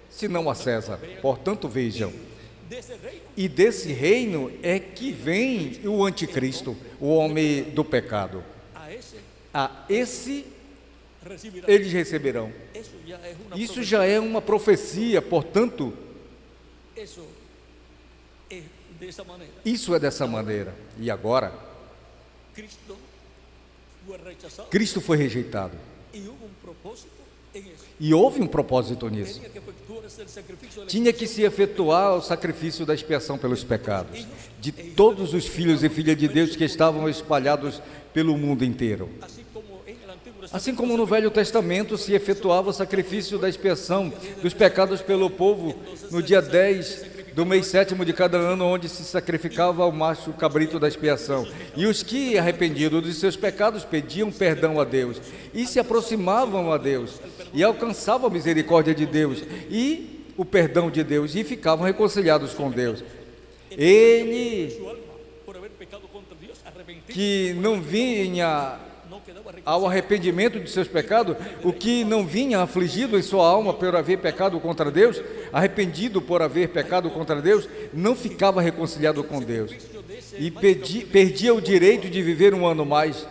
senão a César. Portanto, vejam, e desse reino é que vem o anticristo, o homem do pecado. A esse eles receberão. Isso já é uma profecia, portanto, isso é dessa maneira. E agora, Cristo foi rejeitado. E houve um propósito nisso. Tinha que se efetuar o sacrifício da expiação pelos pecados de todos os filhos e filhas de Deus que estavam espalhados pelo mundo inteiro. Assim como no Velho Testamento se efetuava o sacrifício da expiação dos pecados pelo povo no dia 10 do mês 7º de cada ano, onde se sacrificava o macho cabrito da expiação. E os que, arrependidos de seus pecados, pediam perdão a Deus e se aproximavam a Deus e alcançavam a misericórdia de Deus e o perdão de Deus e ficavam reconciliados com Deus. Ele que não vinha ao arrependimento de seus pecados, o que não vinha afligido em sua alma por haver pecado contra Deus, arrependido por haver pecado contra Deus, não ficava reconciliado com Deus e perdia o direito de viver um ano mais.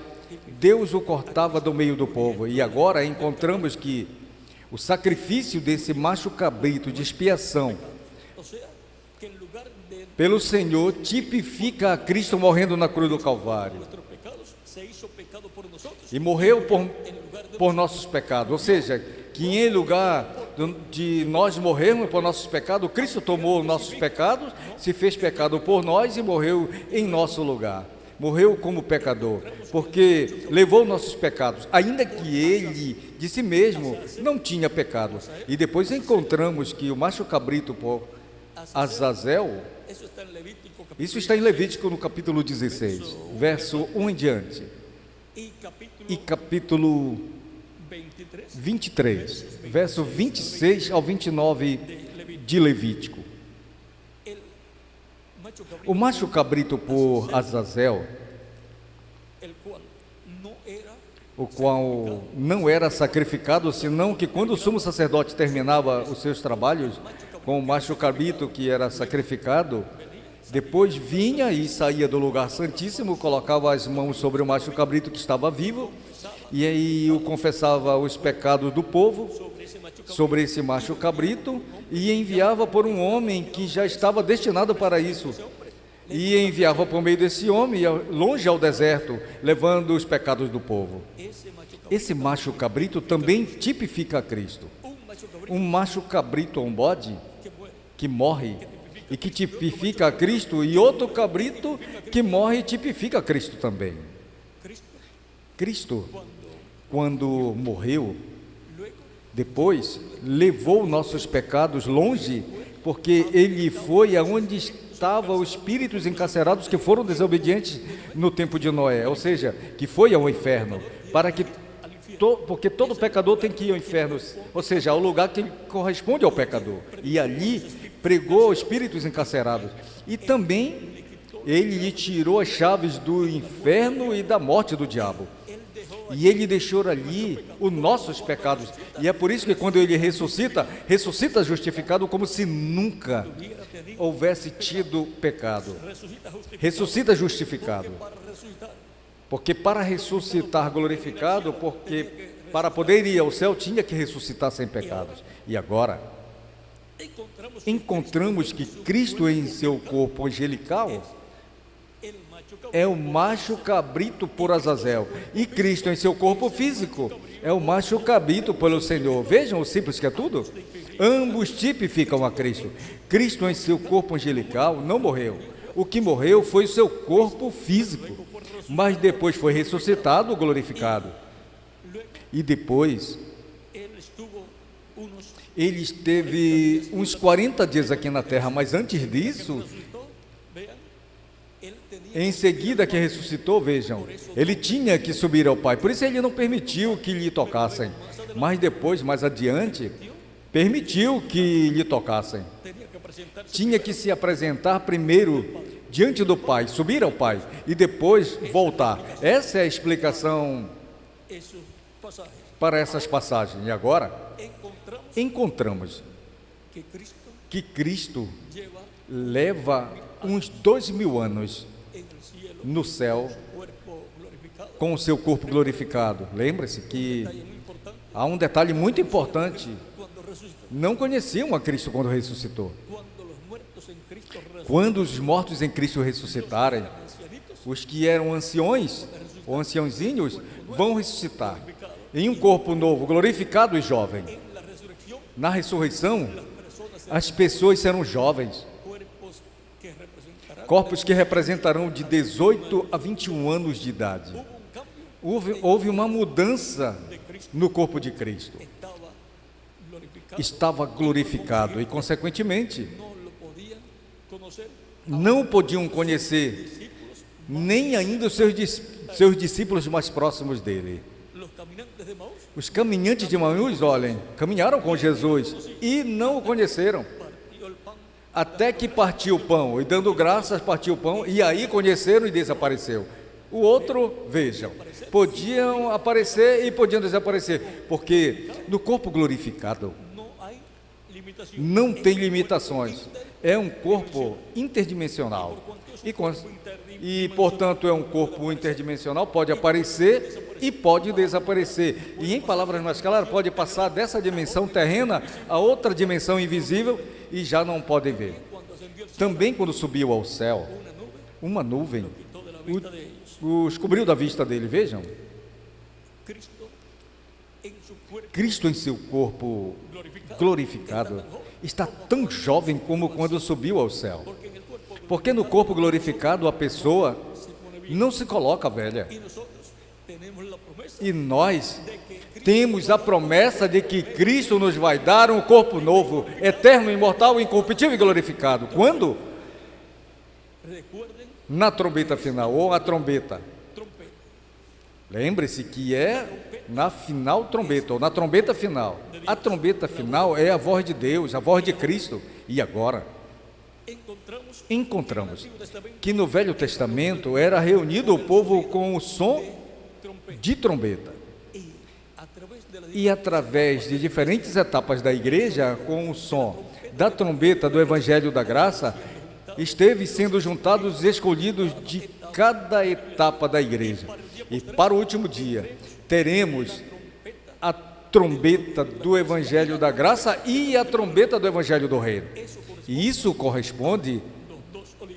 Deus o cortava do meio do povo. E agora encontramos que o sacrifício desse macho cabrito de expiação pelo Senhor tipifica a Cristo morrendo na cruz do Calvário. E morreu por nossos pecados. Ou seja, que em lugar de nós morrermos por nossos pecados, Cristo tomou nossos pecados, se fez pecado por nós e morreu em nosso lugar. Morreu como pecador, porque levou nossos pecados, ainda que ele, de si mesmo, não tinha pecado. E depois encontramos que o macho cabrito por Azazel, isso está em Levítico no capítulo 16, verso 1 em diante, e capítulo 23, verso 26 ao 29 de Levítico. O macho cabrito por Azazel, o qual não era sacrificado, senão que quando o sumo sacerdote terminava os seus trabalhos com o macho cabrito que era sacrificado, depois vinha e saía do lugar santíssimo, colocava as mãos sobre o macho cabrito que estava vivo, e aí o confessava os pecados do povo sobre esse macho cabrito, e enviava por um homem que já estava destinado para isso, e enviava por meio desse homem longe ao deserto, levando os pecados do povo. Esse macho cabrito também tipifica a Cristo. Um macho cabrito ou um bode que morre e que tipifica a Cristo, e outro cabrito que morre e tipifica a Cristo também. Cristo, quando morreu, depois levou nossos pecados longe, porque ele foi aonde estavam os espíritos encarcerados que foram desobedientes no tempo de Noé, ou seja, que foi ao inferno, porque todo pecador tem que ir ao inferno, ou seja, ao lugar que corresponde ao pecador, e ali pregou espíritos encarcerados, e também ele lhe tirou as chaves do inferno e da morte do diabo, e ele deixou ali os nossos pecados, e é por isso que quando ele ressuscita justificado, como se nunca houvesse tido pecado. Ressuscita justificado, porque para ressuscitar glorificado, porque para poder ir ao céu tinha que ressuscitar sem pecados. E agora encontramos que Cristo em seu corpo angelical é o macho cabrito por Azazel, e Cristo em seu corpo físico é o macho cabrito pelo Senhor. Vejam o simples que é tudo. Ambos tipificam a Cristo. Cristo em seu corpo angelical não morreu. O que morreu foi o seu corpo físico, mas depois foi ressuscitado, glorificado. E depois ele esteve uns 40 dias aqui na terra, mas antes disso, em seguida que ressuscitou, vejam, ele tinha que subir ao Pai, por isso ele não permitiu que lhe tocassem, mas depois, mais adiante, permitiu que lhe tocassem. Tinha que se apresentar primeiro diante do Pai, subir ao Pai e depois voltar. Essa é a explicação para essas passagens. E agora encontramos que Cristo leva uns 2000 anos no céu com o seu corpo glorificado. Lembre-se que há um detalhe muito importante: não conheciam a Cristo quando ressuscitou. Quando os mortos em Cristo ressuscitarem, os que eram anciões ou anciãozinhos vão ressuscitar em um corpo novo, glorificado e jovem. Na ressurreição, as pessoas serão jovens, corpos que representarão de 18 a 21 anos de idade. Houve uma mudança no corpo de Cristo. Estava glorificado e, consequentemente, não o podiam conhecer, nem ainda os seus discípulos mais próximos dele. Os caminhantes de Emaús, olhem, caminharam com Jesus e não o conheceram, até que partiu o pão, e dando graças partiu o pão, e aí conheceram e desapareceu. O outro, vejam, podiam aparecer e podiam desaparecer, porque no corpo glorificado não tem limitações, é um corpo interdimensional, e portanto é um corpo interdimensional, pode aparecer e pode desaparecer, e em palavras mais claras, pode passar dessa dimensão terrena a outra dimensão invisível e já não podem ver. Também quando subiu ao céu, uma nuvem os cobriu da vista dele. Vejam, Cristo em seu corpo glorificado está tão jovem como quando subiu ao céu, porque no corpo glorificado a pessoa não se coloca velha, e nós temos a promessa de que Cristo nos vai dar um corpo novo, eterno, imortal, incorruptível e glorificado. Quando? Na trombeta final, ou a trombeta. Lembre-se que é na final trombeta, ou na trombeta final. A trombeta final é a voz de Deus, a voz de Cristo. E agora, encontramos que no Velho Testamento era reunido o povo com o som de trombeta. E através de diferentes etapas da igreja, com o som da trombeta do Evangelho da Graça, esteve sendo juntados os escolhidos de cada etapa da igreja. E para o último dia, teremos a trombeta do Evangelho da Graça e a trombeta do Evangelho do Reino. E isso corresponde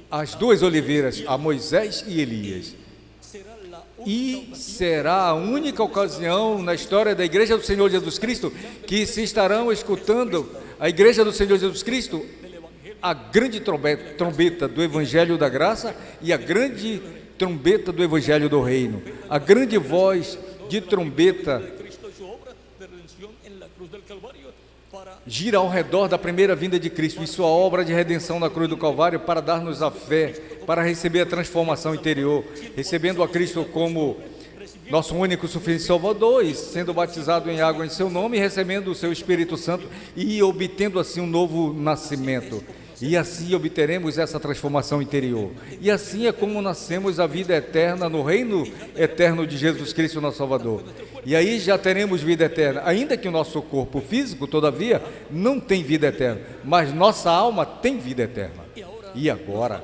às duas oliveiras, a Moisés e Elias. E será a única ocasião na história da Igreja do Senhor Jesus Cristo que se estarão escutando a Igreja do Senhor Jesus Cristo, a grande trombeta do Evangelho da Graça e a grande trombeta do Evangelho do Reino, a grande voz de trombeta gira ao redor da primeira vinda de Cristo e sua obra de redenção na cruz do Calvário para dar-nos a fé, para receber a transformação interior, recebendo a Cristo como nosso único suficiente Salvador e sendo batizado em água em seu nome, recebendo o seu Espírito Santo e obtendo assim um novo nascimento. E assim obteremos essa transformação interior. E assim é como nascemos a vida eterna no reino eterno de Jesus Cristo, nosso Salvador. E aí já teremos vida eterna, ainda que o nosso corpo físico, todavia, não tem vida eterna, mas nossa alma tem vida eterna. E agora,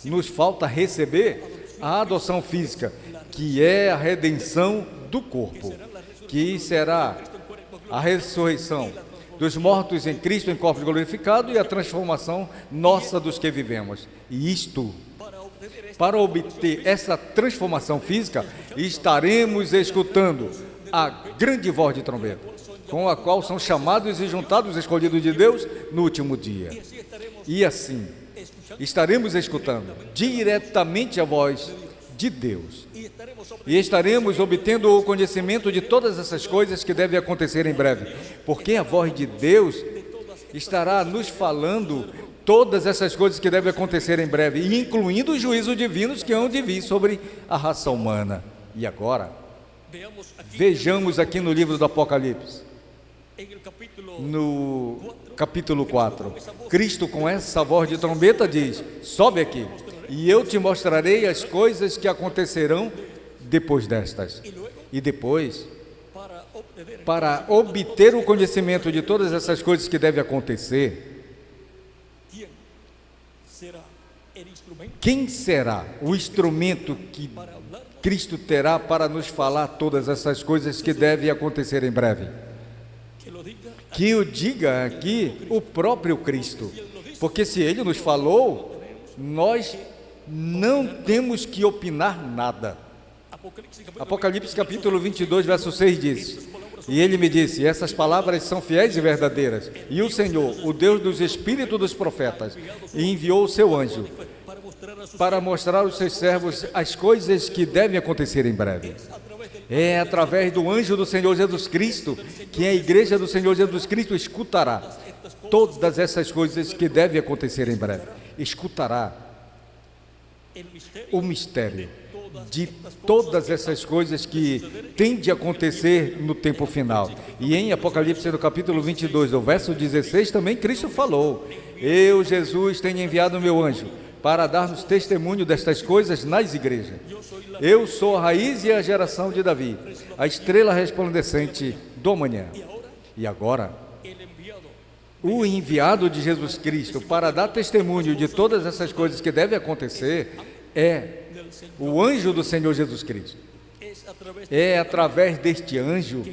nos falta receber a adoção física, que é a redenção do corpo, que será a ressurreição dos mortos em Cristo em corpos glorificados e a transformação nossa dos que vivemos. E isto, para obter essa transformação física, estaremos escutando a grande voz de trombeta, com a qual são chamados e juntados os escolhidos de Deus no último dia. E assim, estaremos escutando diretamente a voz de Deus. E estaremos obtendo o conhecimento de todas essas coisas que devem acontecer em breve, porque a voz de Deus estará nos falando todas essas coisas que devem acontecer em breve, incluindo os juízos divinos que hão de vir sobre a raça humana. E agora, vejamos aqui no livro do Apocalipse, no capítulo 4, Cristo com essa voz de trombeta diz: sobe aqui, e eu te mostrarei as coisas que acontecerão depois destas. E depois, para obter o conhecimento de todas essas coisas que devem acontecer, quem será o instrumento que Cristo terá para nos falar todas essas coisas que devem acontecer em breve? Que o diga aqui o próprio Cristo, porque se Ele nos falou, nós não temos que opinar nada. Apocalipse capítulo 22, verso 6 diz: e ele me disse, essas palavras são fiéis e verdadeiras, e o Senhor, o Deus dos espíritos dos profetas, enviou o seu anjo para mostrar aos seus servos as coisas que devem acontecer em breve. É através do anjo do Senhor Jesus Cristo que a igreja do Senhor Jesus Cristo escutará todas essas coisas que devem acontecer em breve. escutará o mistério de todas essas coisas que têm de acontecer no tempo final. E em Apocalipse, no capítulo 22, o verso 16, também Cristo falou: eu, Jesus, tenho enviado o meu anjo para dar-nos testemunho destas coisas nas igrejas. Eu sou a raiz e a geração de Davi, a estrela resplandecente do amanhã. E agora, o enviado de Jesus Cristo para dar testemunho de todas essas coisas que devem acontecer é o anjo do Senhor Jesus Cristo. É através deste anjo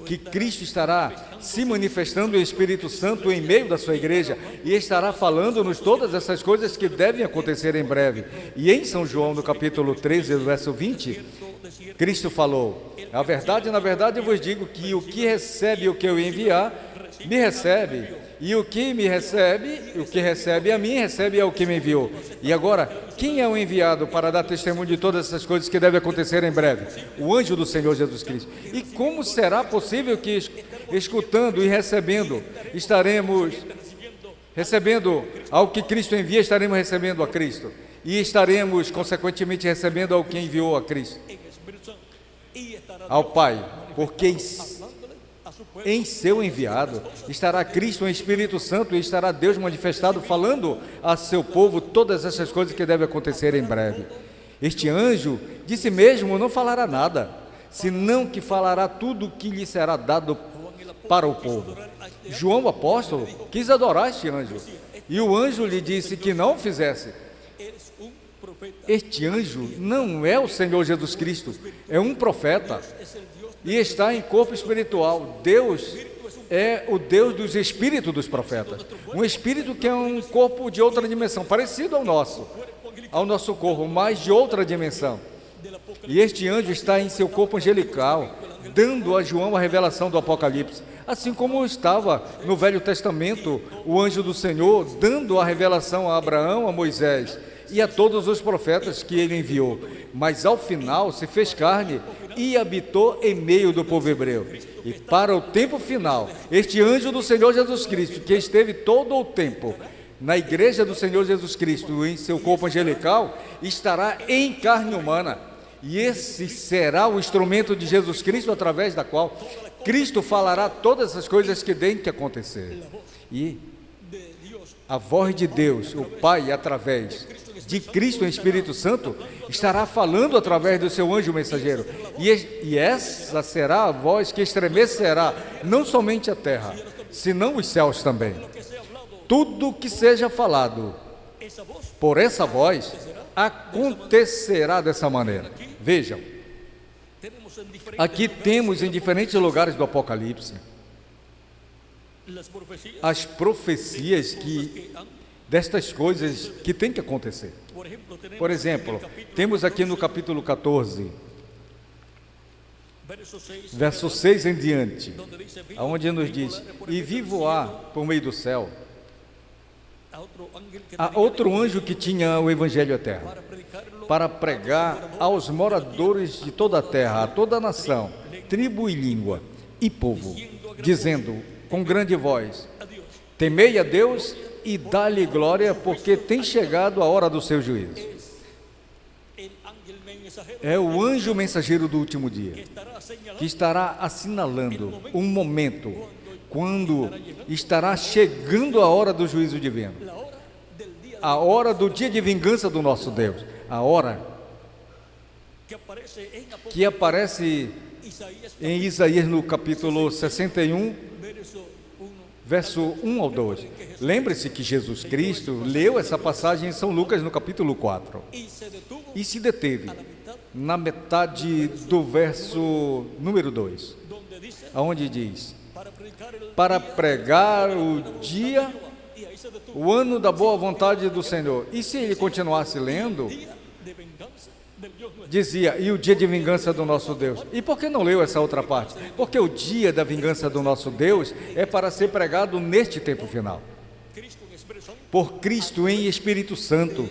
que Cristo estará se manifestando em Espírito Santo em meio da sua igreja e estará falando-nos todas essas coisas que devem acontecer em breve. E em São João, no capítulo 13, verso 20, Cristo falou: na verdade, eu vos digo que o que recebe o que eu enviar, me recebe, e o que me recebe, o que recebe a mim, recebe ao que me enviou. E agora, quem é o enviado para dar testemunho de todas essas coisas que devem acontecer em breve? O anjo do Senhor Jesus Cristo. E como será possível que, escutando e recebendo, estaremos recebendo ao que Cristo envia, estaremos recebendo a Cristo, e estaremos, consequentemente, recebendo ao que enviou a Cristo, ao Pai, porque em seu enviado estará Cristo em Espírito Santo e estará Deus manifestado falando a seu povo todas essas coisas que devem acontecer em breve. Este anjo de si mesmo não falará nada, senão que falará tudo o que lhe será dado para o povo. João, o apóstolo, quis adorar este anjo, e o anjo lhe disse que não o fizesse. Este anjo não é o Senhor Jesus Cristo, é um profeta, e está em corpo espiritual. Deus é o Deus dos espíritos dos profetas, um espírito que é um corpo de outra dimensão, parecido ao nosso corpo, mas de outra dimensão. E este anjo está em seu corpo angelical, dando a João a revelação do Apocalipse, assim como estava no Velho Testamento o anjo do Senhor, dando a revelação a Abraão, a Moisés e a todos os profetas que ele enviou. Mas ao final se fez carne e habitou em meio do povo hebreu. E para o tempo final, este anjo do Senhor Jesus Cristo, que esteve todo o tempo na igreja do Senhor Jesus Cristo, em seu corpo angelical, estará em carne humana. E esse será o instrumento de Jesus Cristo, através da qual Cristo falará todas as coisas que têm que acontecer. E a voz de Deus, o Pai, através de Cristo em Espírito Santo, estará falando através do seu anjo mensageiro. E essa será a voz que estremecerá não somente a terra, senão os céus também. Tudo que seja falado por essa voz acontecerá dessa maneira. Vejam, aqui temos em diferentes lugares do Apocalipse as profecias destas coisas que tem que acontecer. Por exemplo, temos aqui no capítulo 14, verso 6 em diante, onde nos diz: e vi voar por meio do céu a outro anjo que tinha o evangelho eterno, para pregar aos moradores de toda a terra, a toda a nação, tribo e língua e povo, dizendo com grande voz: temei a Deus e dá-lhe glória, porque tem chegado a hora do seu juízo. É o anjo mensageiro do último dia, que estará assinalando um momento quando estará chegando a hora do juízo divino, a hora do dia de vingança do nosso Deus, a hora que aparece em Isaías no capítulo 61, verso 1 ao 2. Lembre-se que Jesus Cristo leu essa passagem em São Lucas no capítulo 4 e se deteve na metade do verso número 2, onde diz: para pregar o dia, o ano da boa vontade do Senhor. E se ele continuasse lendo, dizia: e o dia de vingança do nosso Deus. E por que não leu essa outra parte? Porque o dia da vingança do nosso Deus é para ser pregado neste tempo final, por Cristo em Espírito Santo,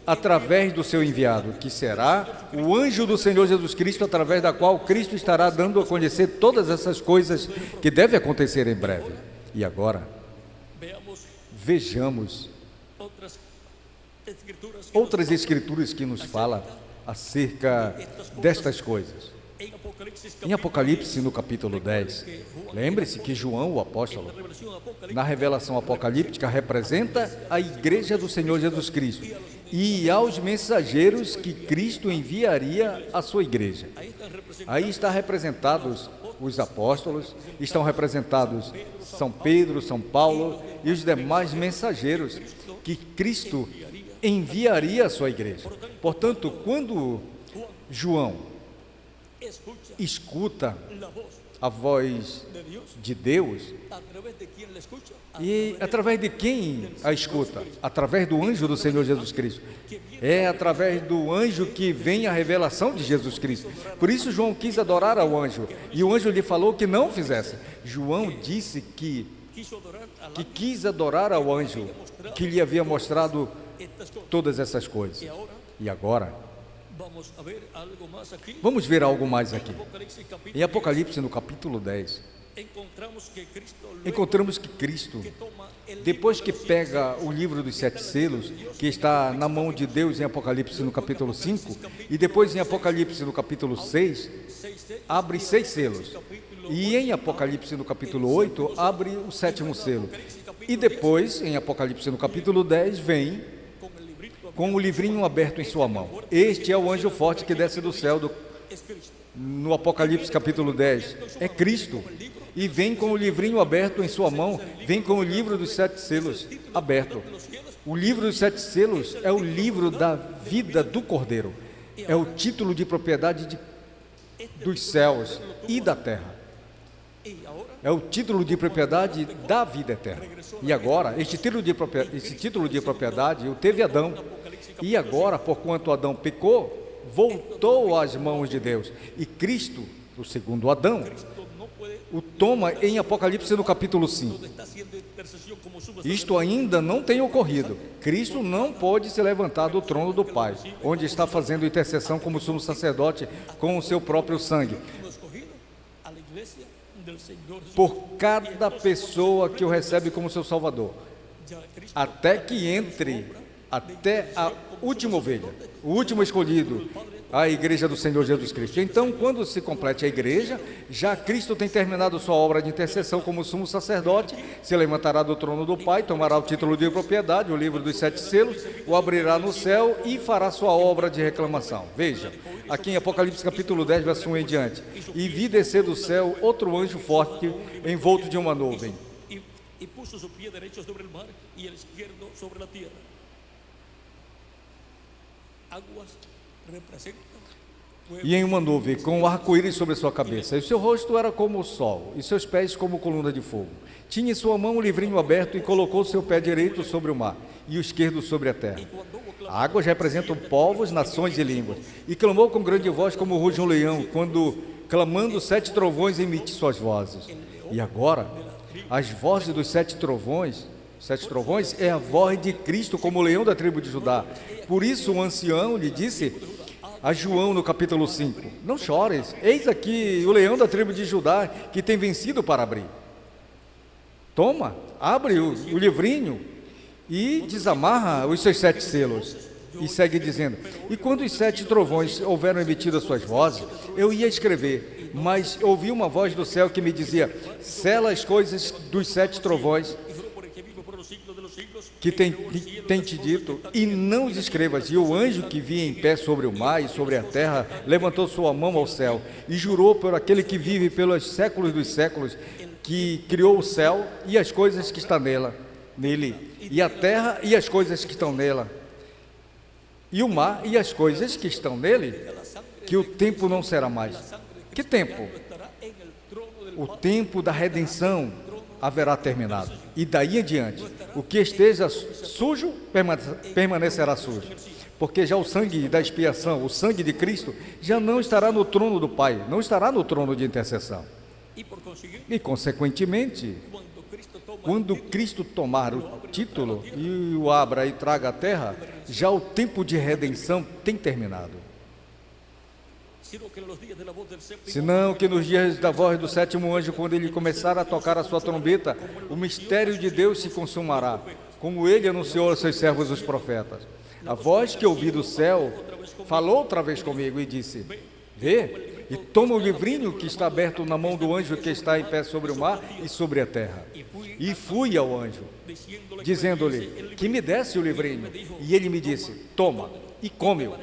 através do seu enviado, que será o anjo do Senhor Jesus Cristo, através da qual Cristo estará dando a conhecer todas essas coisas que devem acontecer em breve. E agora, vejamos outras escrituras que nos falam acerca destas coisas. Em Apocalipse, no capítulo 10, lembre-se que João, o apóstolo, na revelação apocalíptica, representa a igreja do Senhor Jesus Cristo e aos mensageiros que Cristo enviaria à sua igreja. Aí está representados os apóstolos, estão representados São Pedro, São Paulo e os demais mensageiros que Cristo enviaria à sua igreja. Portanto, quando João escuta a voz de Deus, e através de quem a escuta? Através do anjo do Senhor Jesus Cristo. É através do anjo que vem a revelação de Jesus Cristo. Por isso João quis adorar ao anjo, e o anjo lhe falou que não fizesse. João disse que quis adorar ao anjo que lhe havia mostrado todas essas coisas. E agora vamos ver algo mais aqui. Em Apocalipse, no capítulo 10, encontramos que Cristo, depois que pega o livro dos 7 selos, que está na mão de Deus em Apocalipse no capítulo 5, e depois em Apocalipse no capítulo 6, abre 6 selos. E em Apocalipse no capítulo 8, abre o 7º selo. E depois, em Apocalipse no capítulo 10, vem com o livrinho aberto em sua mão. Este é o anjo forte que desce do céu no Apocalipse capítulo 10. É Cristo. E vem com o livrinho aberto em sua mão, vem com o livro dos 7 selos aberto. O livro dos 7 selos é o livro da vida do Cordeiro. É o título de propriedade dos céus e da terra. É o título de propriedade da vida eterna. E agora, esse título de propriedade o teve Adão. E agora, porquanto Adão pecou, voltou às mãos de Deus. E Cristo, o segundo Adão, o toma em Apocalipse no capítulo 5. Isto ainda não tem ocorrido. Cristo não pode se levantar do trono do Pai, onde está fazendo intercessão como sumo sacerdote com o seu próprio sangue, por cada pessoa que o recebe como seu Salvador, até que entre, até a última ovelha, o último escolhido, a igreja do Senhor Jesus Cristo. Então, quando se complete a igreja, já Cristo tem terminado sua obra de intercessão como sumo sacerdote, se levantará do trono do Pai, tomará o título de propriedade, o livro dos 7 selos, o abrirá no céu e fará sua obra de reclamação. Veja, aqui em Apocalipse capítulo 10, verso 1 em diante. E vi descer do céu outro anjo forte, envolto de uma nuvem. E puso su pie derecho sobre el mar y el izquierdo sobre la tierra. Águas representam. E em uma nuvem, com um arco-íris sobre sua cabeça, e o seu rosto era como o sol, e seus pés como coluna de fogo. Tinha em sua mão um livrinho aberto e colocou seu pé direito sobre o mar, e o esquerdo sobre a terra. Águas representam povos, nações e línguas. E clamou com grande voz como ruge um leão, quando, clamando 7 trovões, emite suas vozes. E agora, as vozes dos 7 trovões é a voz de Cristo como o leão da tribo de Judá. Por isso o ancião lhe disse a João no capítulo 5, não chores, eis aqui o leão da tribo de Judá que tem vencido para abrir. Toma, abre o livrinho e desamarra os seus 7 selos. E segue dizendo, e quando os 7 trovões houveram emitido as suas vozes, eu ia escrever, mas ouvi uma voz do céu que me dizia, sela as coisas dos 7 trovões que tem te dito, e não os escrevas. E o anjo que via em pé sobre o mar e sobre a terra, levantou sua mão ao céu, e jurou por aquele que vive pelos séculos dos séculos, que criou o céu e as coisas que estão nele, e a terra e as coisas que estão nela, e o mar e as coisas que estão nele, que o tempo não será mais. Que tempo? O tempo da redenção haverá terminado. E daí em diante, o que esteja sujo permanecerá sujo. Porque já o sangue da expiação, o sangue de Cristo, já não estará no trono do Pai, não estará no trono de intercessão. E, consequentemente, quando Cristo tomar o título e o abra e traga à terra, já o tempo de redenção tem terminado. Senão que nos dias da voz do 7º anjo, quando ele começar a tocar a sua trombeta, o mistério de Deus se consumará, como ele anunciou aos seus servos os profetas. A voz que ouvi do céu falou outra vez comigo e disse: vê, e toma o livrinho que está aberto na mão do anjo que está em pé sobre o mar e sobre a terra. E fui ao anjo, dizendo-lhe que me desse o livrinho. E ele me disse: toma e come-o,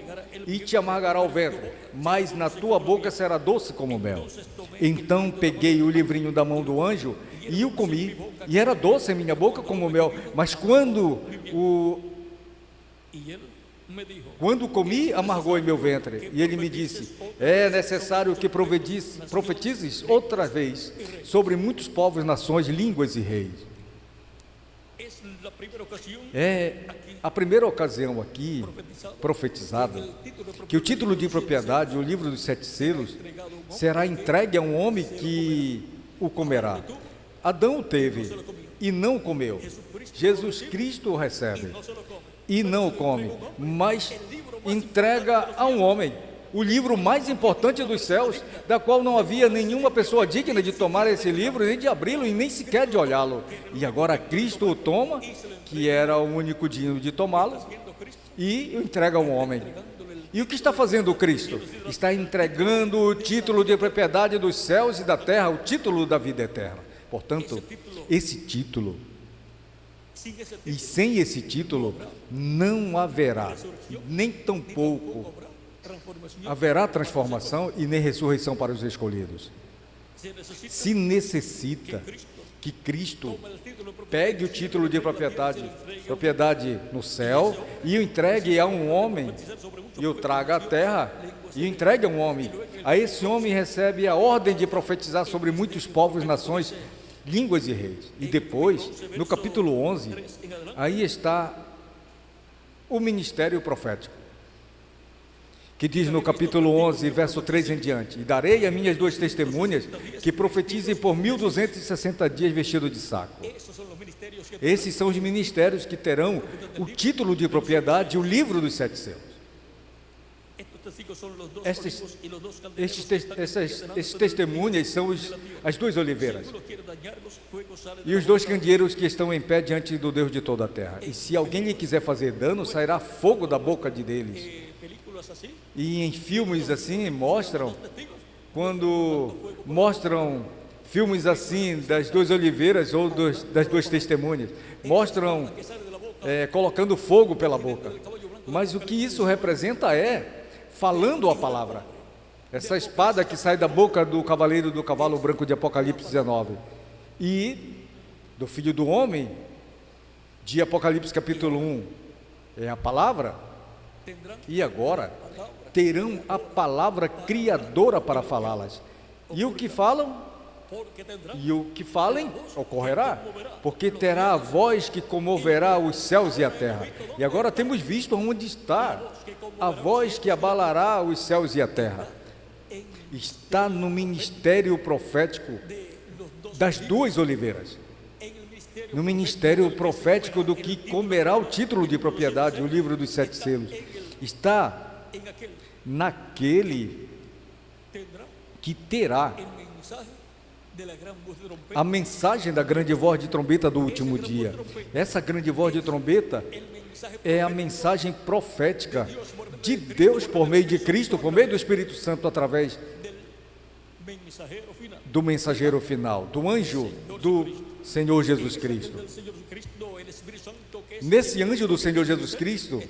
e te amargará o ventre, mas na tua boca será doce como mel. Então peguei o livrinho da mão do anjo e o comi, e era doce em minha boca como mel. Mas quando comi, amargou em meu ventre. E ele me disse: é necessário que profetizes outra vez sobre muitos povos, nações, línguas e reis. É a primeira ocasião aqui profetizada que o título de propriedade, o livro dos 7 selos, será entregue a um homem que o comerá. Adão o teve e não o comeu. Jesus Cristo o recebe e não o come, mas entrega a um homem o livro mais importante dos céus, da qual não havia nenhuma pessoa digna de tomar esse livro, nem de abri-lo e nem sequer de olhá-lo. E agora Cristo o toma, que era o único digno de tomá-lo, e o entrega a um homem. E o que está fazendo o Cristo? Está entregando o título de propriedade dos céus e da terra, o título da vida eterna. Portanto, esse título, e sem esse título, não haverá, nem tampouco haverá transformação e nem ressurreição para os escolhidos. Se necessita que Cristo pegue o título de propriedade no céu, e o entregue a um homem, e o traga à terra, e o entregue a um homem. A esse homem recebe a ordem de profetizar sobre muitos povos, nações, línguas e reis. E depois, no capítulo 11, aí está o ministério profético, que diz no capítulo 11, verso 3 em diante: e darei a minhas 2 testemunhas que profetizem por 1260 dias vestido de saco. Esses são os ministérios que terão o título de propriedade e o livro dos 7 selos. Esses testemunhas são as 2 oliveiras e os 2 candeeiros que estão em pé diante do Deus de toda a terra. E se alguém lhe quiser fazer dano, sairá fogo da boca deles. E em filmes assim quando mostram filmes assim das 2 oliveiras ou das 2 testemunhas, mostram colocando fogo pela boca. Mas o que isso representa é falando a palavra. Essa espada que sai da boca do cavaleiro do cavalo branco de Apocalipse 19 e do Filho do Homem de Apocalipse capítulo 1 é a palavra. E agora terão a palavra criadora para falá-las. E o que falam? E o que falem ocorrerá, porque terá a voz que comoverá os céus e a terra. E agora temos visto onde está a voz que abalará os céus e a terra. Está no ministério profético das 2 oliveiras, no ministério profético do que comerá o título de propriedade, o livro dos 7 selos. Está naquele que terá a mensagem da grande voz de trombeta do último dia. Essa grande voz de trombeta é a mensagem profética de Deus por meio de Cristo, por meio do Espírito Santo, através do mensageiro final, do anjo do Senhor Jesus Cristo. Nesse anjo do Senhor Jesus Cristo,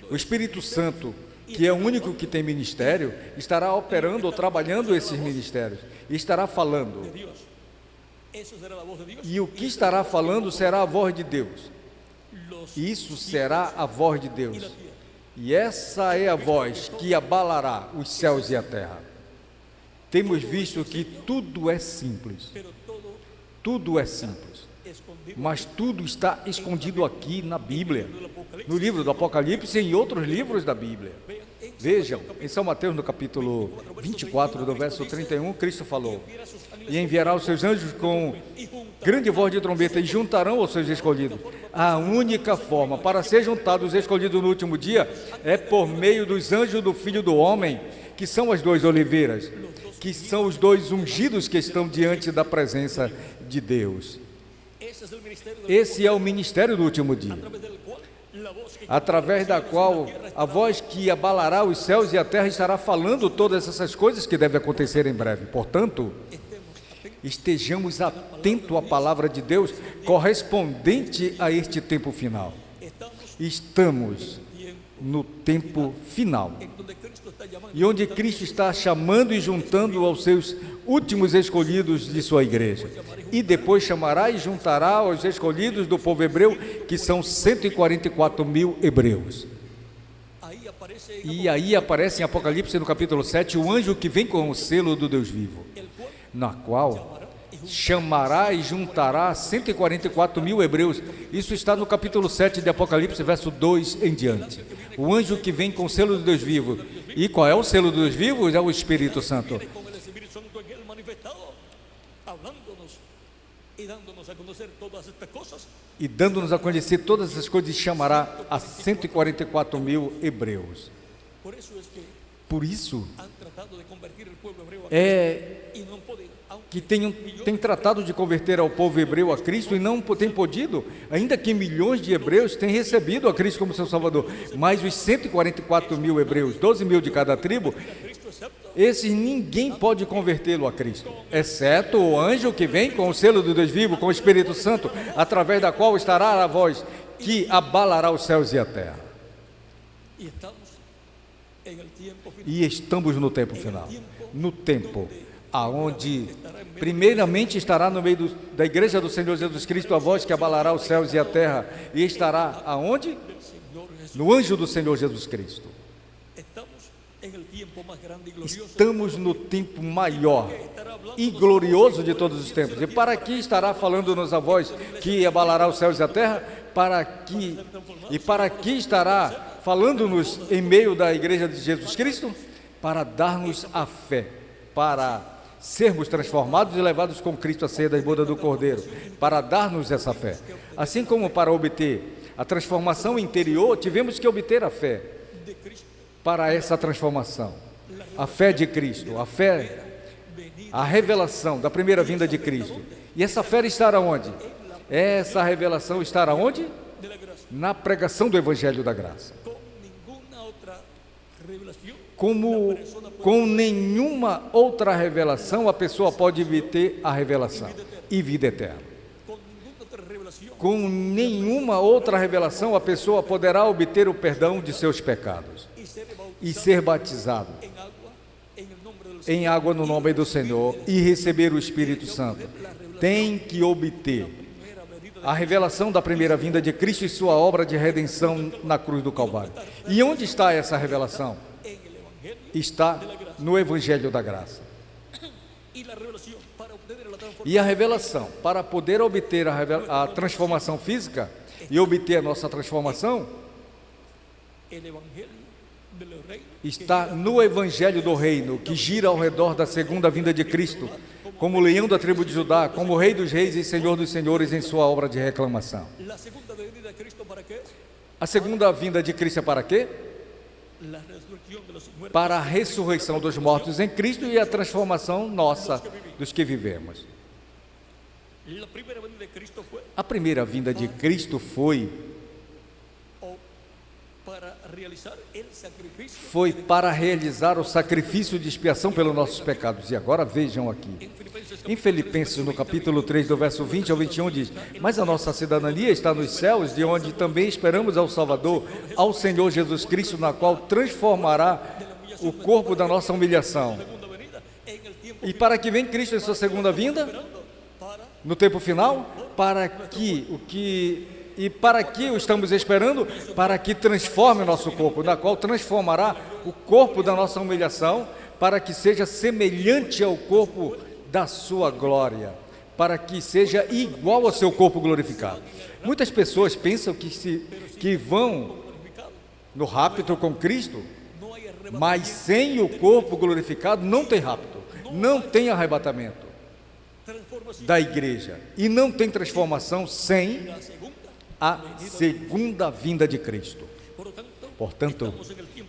o Espírito Santo, que é o único que tem ministério, estará operando ou trabalhando esses ministérios, e estará falando. E o que estará falando será a voz de Deus. Isso será a voz de Deus. E essa é a voz que abalará os céus e a terra. Temos visto que tudo é simples. Tudo é simples. Mas tudo está escondido aqui na Bíblia, no livro do Apocalipse e em outros livros da Bíblia. Vejam, em São Mateus, no capítulo 24, do verso 31, Cristo falou: e enviará os seus anjos com grande voz de trombeta e juntarão os seus escolhidos. A única forma para ser juntados os escolhidos no último dia é por meio dos anjos do Filho do Homem, que são as 2 oliveiras, que são os 2 ungidos que estão diante da presença de Deus. Esse é o ministério do último dia, através da qual a voz que abalará os céus e a terra estará falando todas essas coisas que devem acontecer em breve. Portanto, estejamos atentos à palavra de Deus correspondente a este tempo final. Estamos no tempo final, e onde Cristo está chamando e juntando aos seus últimos escolhidos de sua igreja, e depois chamará e juntará aos escolhidos do povo hebreu, que são 144 mil hebreus. E aí aparece em Apocalipse, no capítulo 7, o anjo que vem com o selo do Deus vivo, na qual chamará e juntará 144 mil hebreus. Isso está no capítulo 7 de Apocalipse, verso 2 em diante. O anjo que vem com o selo do Deus vivo. E qual é o selo do Deus vivo? É o Espírito Santo. E dando-nos a conhecer todas essas coisas, chamará a 144 mil hebreus. Por isso que tem tratado de converter ao povo hebreu a Cristo e não tem podido, ainda que milhões de hebreus têm recebido a Cristo como seu Salvador, mas os 144 mil hebreus, 12 mil de cada tribo, esses ninguém pode convertê-lo a Cristo, exceto o anjo que vem com o selo do Deus vivo, com o Espírito Santo, através da qual estará a voz que abalará os céus e a terra. E estamos no tempo final, no tempo aonde primeiramente estará no meio da igreja do Senhor Jesus Cristo a voz que abalará os céus e a terra, e estará aonde? No anjo do Senhor Jesus Cristo. Estamos no tempo maior e glorioso de todos os tempos. E para que estará falando-nos a voz que abalará os céus e a terra? Para que estará falando-nos em meio da igreja de Jesus Cristo? Para dar-nos a fé, para sermos transformados e levados com Cristo à ceia das bodas do Cordeiro, para dar-nos essa fé. Assim como para obter a transformação interior, tivemos que obter a fé para essa transformação. A fé de Cristo, a fé, a revelação da primeira vinda de Cristo. E essa fé estará onde? Essa revelação estará onde? Na pregação do Evangelho da Graça. Como com nenhuma outra revelação a pessoa pode obter a revelação e vida eterna. Com nenhuma outra revelação a pessoa poderá obter o perdão de seus pecados e ser batizado em água no nome do Senhor e receber o Espírito Santo. Tem que obter a revelação da primeira vinda de Cristo e sua obra de redenção na cruz do Calvário. E onde está essa revelação? Está no Evangelho da Graça. E a revelação, para poder obter a transformação física e obter a nossa transformação, está no Evangelho do Reino, que gira ao redor da segunda vinda de Cristo, como leão da tribo de Judá, como Rei dos Reis e Senhor dos Senhores em sua obra de reclamação. A segunda vinda de Cristo é para quê? Para a ressurreição dos mortos em Cristo e a transformação nossa dos que vivemos. A primeira vinda de Cristo foi para realizar o sacrifício de expiação pelos nossos pecados. E agora vejam aqui, em Filipenses, no capítulo 3, do verso 20 ao 21, diz: mas a nossa cidadania está nos céus, de onde também esperamos ao Salvador, ao Senhor Jesus Cristo, na qual transformará o corpo da nossa humilhação. E para que vem Cristo em sua segunda vinda? No tempo final? Para que o estamos esperando? Para que transforme o nosso corpo, na qual transformará o corpo da nossa humilhação, para que seja semelhante ao corpo da sua glória, para que seja igual ao seu corpo glorificado. Muitas pessoas pensam que vão no rapto com Cristo, mas sem o corpo glorificado não tem rapto, não tem arrebatamento da igreja, e não tem transformação sem a segunda vinda de Cristo. Portanto,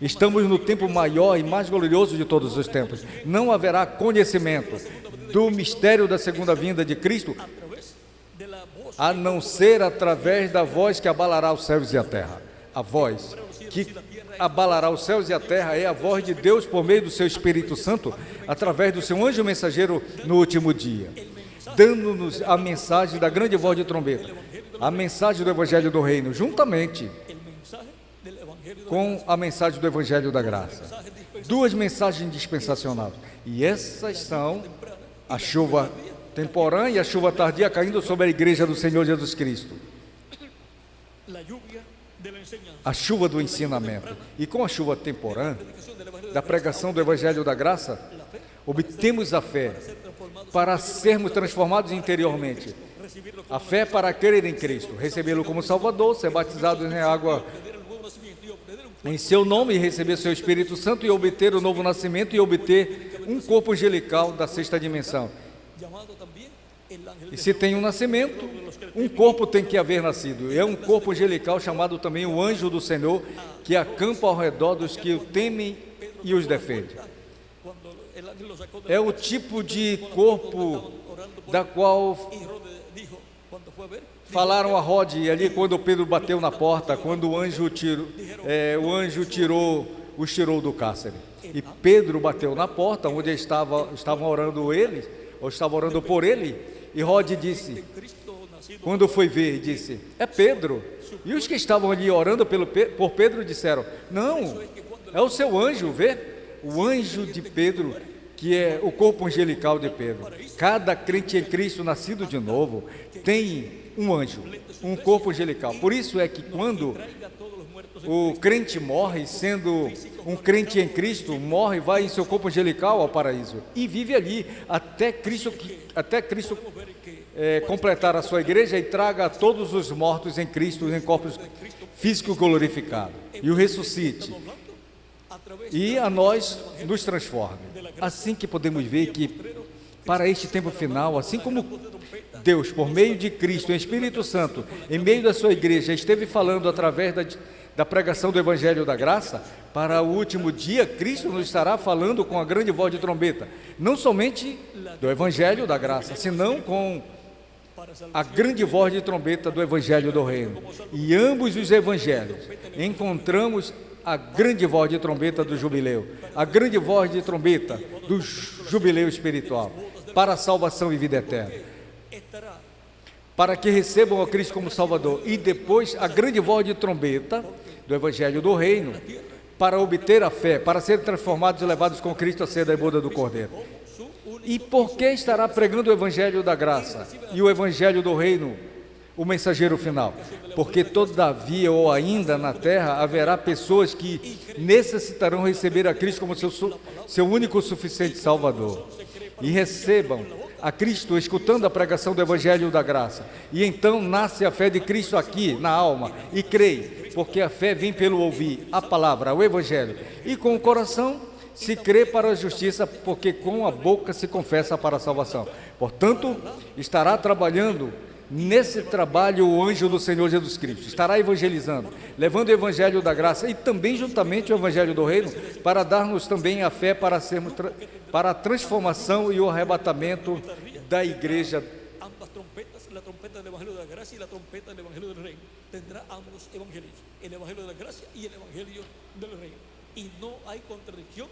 estamos no tempo maior e mais glorioso de todos os tempos. Não haverá conhecimento do mistério da segunda vinda de Cristo, a não ser através da voz que abalará os céus e a terra. a voz que abalará os céus e a terra é a voz de Deus por meio do seu Espírito Santo, através do seu anjo mensageiro no último dia, dando-nos a mensagem da grande voz de trombeta, a mensagem do Evangelho do Reino, juntamente com a mensagem do Evangelho da Graça. Duas mensagens dispensacionais. E essas são a chuva temporã e a chuva tardia caindo sobre a igreja do Senhor Jesus Cristo. A chuva do ensinamento. E com a chuva temporã, da pregação do Evangelho da Graça, obtemos a fé para sermos transformados interiormente. A fé para crer em Cristo, recebê-lo como Salvador, ser batizados em água em seu nome, e receber seu Espírito Santo, e obter o novo nascimento, e obter um corpo angelical da sexta dimensão. E se tem um nascimento, um corpo tem que haver nascido. É um corpo angelical chamado também o anjo do Senhor, que acampa ao redor dos que o temem e os defende. É o tipo de corpo da qual falaram a Rod ali quando Pedro bateu na porta, quando o anjo os tirou do cárcere. E Pedro bateu na porta onde estavam orando eles, ou estavam orando por ele, e Rod disse, quando foi ver, disse, é Pedro. E os que estavam ali orando por Pedro disseram, não, é o seu anjo, vê? O anjo de Pedro, que é o corpo angelical de Pedro. Cada crente em Cristo nascido de novo tem um anjo, um corpo angelical. Por isso é que quando o crente morre, sendo um crente em Cristo, morre, vai em seu corpo angelical ao paraíso e vive ali até Cristo completar a sua igreja e traga a todos os mortos em Cristo em corpos físicos glorificados e o ressuscite e a nós nos transforme. Assim que podemos ver que para este tempo final, assim como Deus, por meio de Cristo, em Espírito Santo, em meio da sua igreja, esteve falando através da pregação do Evangelho da Graça, para o último dia, Cristo nos estará falando com a grande voz de trombeta, não somente do Evangelho da Graça, senão com a grande voz de trombeta do Evangelho do Reino. E ambos os Evangelhos encontramos a grande voz de trombeta do jubileu, a grande voz de trombeta do jubileu espiritual, para a salvação e vida eterna, para que recebam a Cristo como Salvador, e depois a grande voz de trombeta do Evangelho do Reino, para obter a fé, para serem transformados e levados com Cristo a ceia da boda do Cordeiro. E por que estará pregando o Evangelho da Graça e o Evangelho do Reino, o mensageiro final? Porque todavia ou ainda na terra haverá pessoas que necessitarão receber a Cristo como seu único suficiente Salvador, e recebam a Cristo escutando a pregação do Evangelho da Graça, e então nasce a fé de Cristo aqui na alma, e creem, porque a fé vem pelo ouvir a palavra, o Evangelho, e com o coração se crê para a justiça, porque com a boca se confessa para a salvação. Portanto, estará trabalhando nesse trabalho o anjo do Senhor Jesus Cristo, estará evangelizando, levando o Evangelho da Graça e também juntamente o Evangelho do Reino, para dar-nos também a fé para sermos para a transformação e o arrebatamento da igreja. Ambas trompetas, la trompeta del Evangelio de la Gracia y la trompeta del Evangelio del Reino, tendrá ambos evangelios, el Evangelio de la Gracia y el Evangelio del Reino, y no hay contradicción.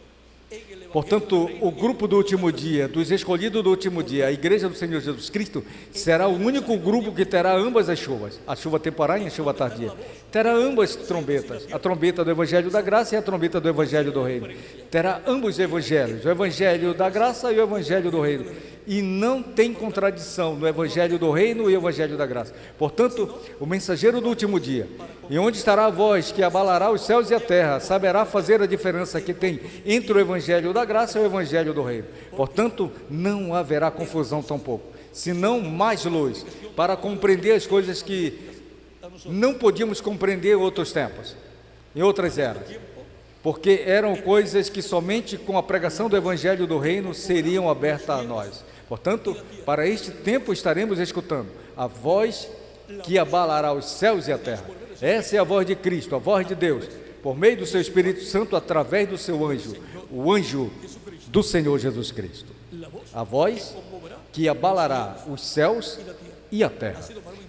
Portanto, o grupo do último dia, dos escolhidos do último dia, a igreja do Senhor Jesus Cristo, será o único grupo que terá ambas as chuvas, a chuva temporânea e a chuva tardia. Terá ambas trombetas, a trombeta do Evangelho da Graça e a trombeta do Evangelho do Reino. Terá ambos evangelhos, o Evangelho da Graça e o Evangelho do Reino. E não tem contradição no Evangelho do Reino e o Evangelho da Graça. Portanto, o mensageiro do último dia, e onde estará a voz que abalará os céus e a terra, saberá fazer a diferença que tem entre o Evangelho da Graça e o Evangelho do Reino. Portanto, não haverá confusão tampouco, senão mais luz, para compreender as coisas que não podíamos compreender em outros tempos, em outras eras, porque eram coisas que somente com a pregação do Evangelho do Reino seriam abertas a nós. Portanto, para este tempo estaremos escutando a voz que abalará os céus e a terra. Essa é a voz de Cristo, a voz de Deus, por meio do seu Espírito Santo, através do seu anjo, o anjo do Senhor Jesus Cristo. A voz que abalará os céus y la tierra. e a terra.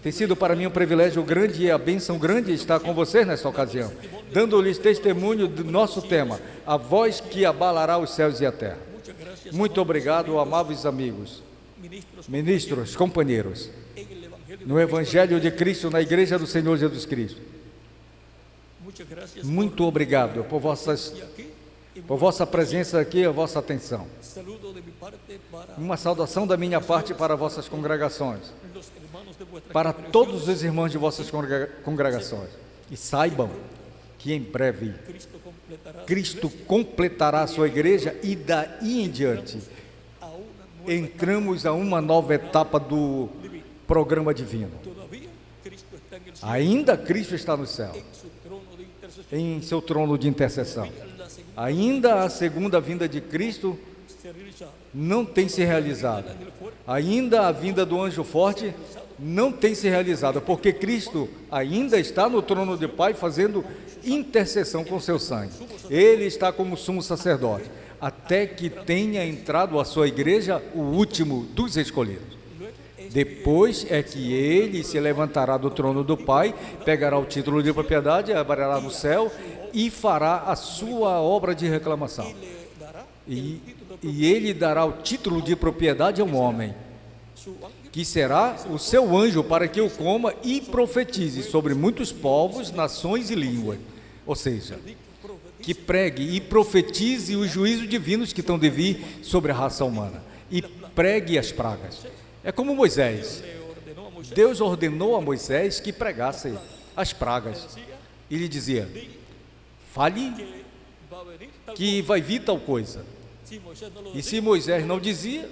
Tem sido para mim um privilégio grande e a bênção grande estar com vocês nesta ocasião, dando-lhes testemunho do nosso tema, a voz que abalará os céus e a terra. Muchas gracias, Muito obrigado, amáveis amigos, ministros, companheiros, en el Evangelio. no Evangelho de Cristo, na Igreja do Senhor Jesus Cristo. Muchas gracias Muito obrigado por vossa presença aqui e a vossa atenção. saludo de mi parte para Uma saudação da minha parte para vossas congregações, los hermanos de vuestra para congregación. todos os irmãos de vossas congregações. E saibam que em breve Cristo completará a sua igreja e daí em diante a una nueva. entramos a uma nova etapa do programa divino. Todavía Cristo está en el cielo, Ainda Cristo está no céu, en su trono de intercesión. em seu trono de intercessão. La segunda Ainda a segunda vinda de Cristo se realizará. não tem se realizado. Ainda a vinda do anjo forte não tem se realizado, porque Cristo ainda está no trono do Pai fazendo intercessão com seu sangue. Ele está como sumo sacerdote, até que tenha entrado a sua igreja o último dos escolhidos. Depois é que ele se levantará do trono do Pai, pegará o título de propriedade, abrirá no céu e fará a sua obra de reclamação. Le dará E ele dará o título de propriedade a um homem, su ángel que será o seu anjo para que o coma e profetize sobre muitos povos, nações e línguas. Ou seja, que pregue e profetize os juízos divinos que estão de vir sobre a raça humana e pregue as pragas. É como Moisés. le ordenó a Moisés. Deus ordenou a Moisés que pregasse as pragas. E lhe dizia: fale Que va a venir tal que vai vir tal coisa. si Moisés no lo E se Moisés não dizia,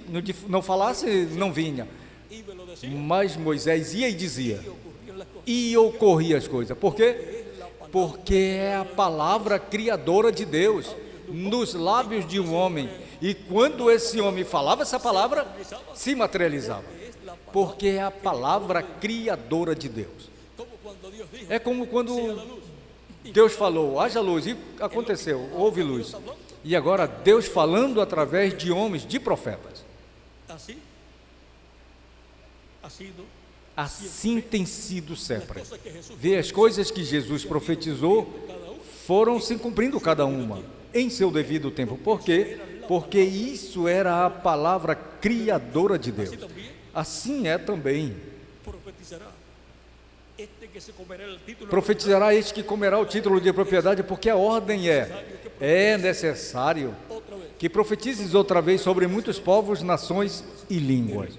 não falasse, não vinha. iba y lo decía, Mas Moisés ia e dizia, ocurrían las cosas. e ocorria as coisas. Por quê? Porque é a palavra criadora de Deus nos lábios de um homem. E quando esse homem falava essa palavra, se materializava. Porque é a palavra criadora de Deus. Como cuando Dios dijo, É como quando Deus falou, haja luz, e aconteceu, houve luz. E agora Deus falando através de homens, de profetas. así ha sido. Assim tem sido sempre. Cosas que Jesús Vê, as coisas que Jesus profetizou foram se cumprindo cada uma em seu devido tempo. Por quê? Porque isso era a palavra criadora de Deus. Assim é também. profetizará. Este que se comerá el título Profetizará este que comerá o título de propriedade, porque a ordem é necessário otra vez. que profetizes outra vez sobre muitos povos, nações e línguas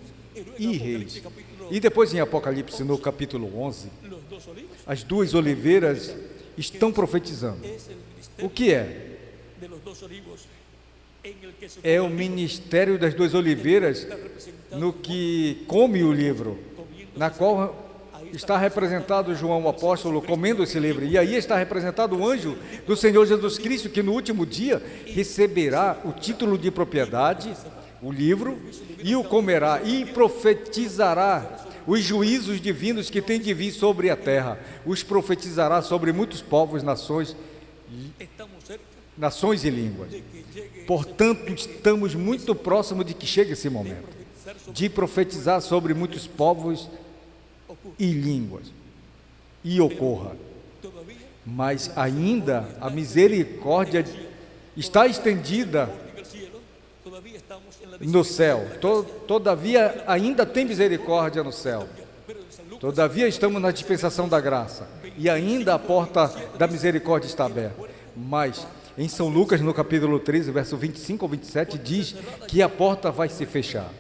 e reis. E depois em Apocalipse, no capítulo 11, Los dos olivos as duas oliveiras estão profetizando. es el ministerio O que é? de los dos olivos en el que se É o ministério das duas oliveiras está representado no que come o livro, na qual está representado João o apóstolo comendo esse livro. E aí está representado o anjo do Senhor Jesus Cristo, que no último dia receberá o título de propriedade, o livro, e o comerá e profetizará os juízos divinos que têm de vir sobre a terra. Os profetizará sobre muitos povos, estamos cerca nações e línguas. de que llegue Portanto, estamos muito próximos de que chegue esse momento, profetizar sobre de profetizar sobre muitos povos e línguas, e ocorra. todavía Mas ainda a misericórdia está estendida en el cielo, todavía estamos en la no céu. Todavia, ainda tem misericórdia no céu. Todavia, estamos na dispensação da graça. E ainda a porta da misericórdia está aberta. Mas, em São Lucas, no capítulo 13, verso 25 ou 27, diz que a porta vai se fechar.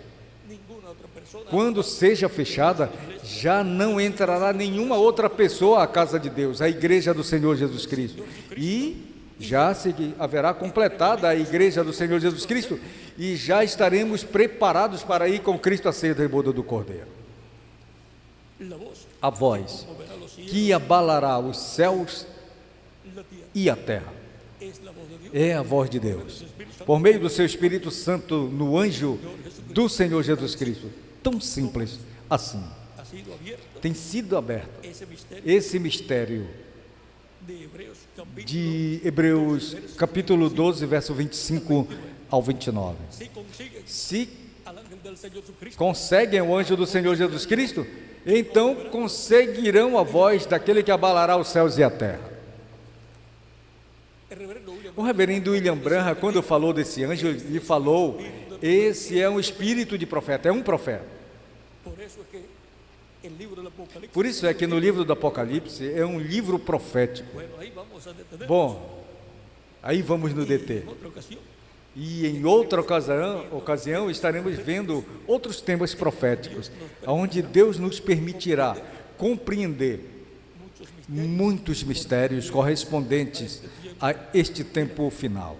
ninguna otra persona Quando seja fechada, já não entrará nenhuma outra pessoa à casa de Deus, à igreja do Senhor Jesus Cristo. E já se haverá completada a igreja do Senhor Jesus Cristo e já estaremos preparados para ir com Cristo à ceia da boda do Cordeiro. la voz A voz moverá los cielos, que abalará os céus la tierra e a terra es la voz de Dios. é a voz de Deus, por meio do seu Espírito Santo no anjo do Senhor Jesus Cristo. Tão simples assim. Ha sido abierto Tem sido aberto ese misterio esse mistério de Hebreos capítulo. de Hebreus capítulo 12, verso 25 ao 29. Si consigues Se al ángel del Señor Jesucristo. conseguem o anjo do Senhor Jesus Cristo, então conseguirão a voz daquele que abalará os céus e a terra. El reverendo William O reverendo William Branham, quando falou desse anjo, ele falou: esse é um espírito de profeta, é um profeta. por eso es que el libro del Apocalipsis. Por isso é que no livro do Apocalipse é um livro profético. Bueno, ahí vamos a detener. Bom, aí vamos nos deter. En otra ocasión. E em outra ocasião estaremos vendo outros temas proféticos, onde Deus nos permitirá compreender muitos mistérios correspondentes a este tempo final.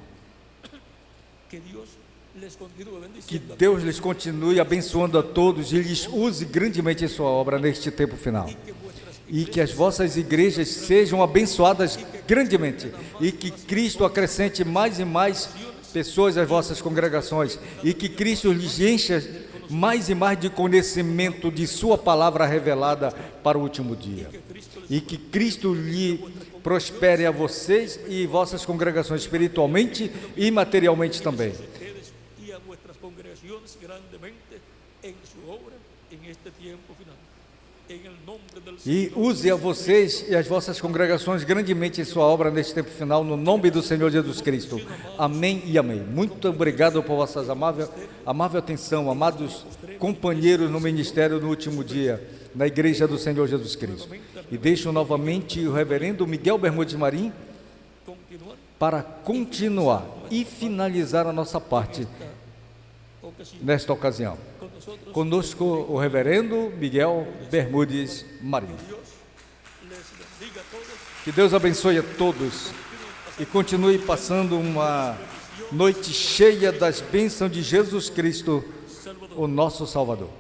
Que Dios les continúe Que bendiciendo. Deus lhes continue abençoando a todos e lhes use grandemente em sua obra neste tempo final. Que vuestras E que as vossas igrejas sejam abençoadas grandemente. E que Cristo acrescente mais e mais pessoas às vossas congregações. E que Cristo lhes encha mais e mais de conhecimento de sua palavra revelada para o último dia. E que Cristo lhe prospere a vocês e vossas congregações espiritualmente e materialmente também. ustedes y a vuestras congregaciones grandemente en su obra en este tiempo final. En el nombre del E Señor. use a vocês e as vossas congregações grandemente em sua obra neste tempo final, no nome do Senhor Jesus Cristo. Amém e amém. Muito obrigado por vossa amável atenção, amados companheiros no ministério no último dia, na Igreja do Senhor Jesus Cristo. E deixo novamente o reverendo Miguel Bermudes Marim Continuar para continuar e finalizar a nossa parte ocasión nesta ocasião. con nosotros. Conosco o reverendo Miguel Bermudes Marim. Dios les bendiga a todos. Que Deus abençoe a todos e continue passando uma noite cheia das bênçãos de Jesus Cristo, o nosso Salvador.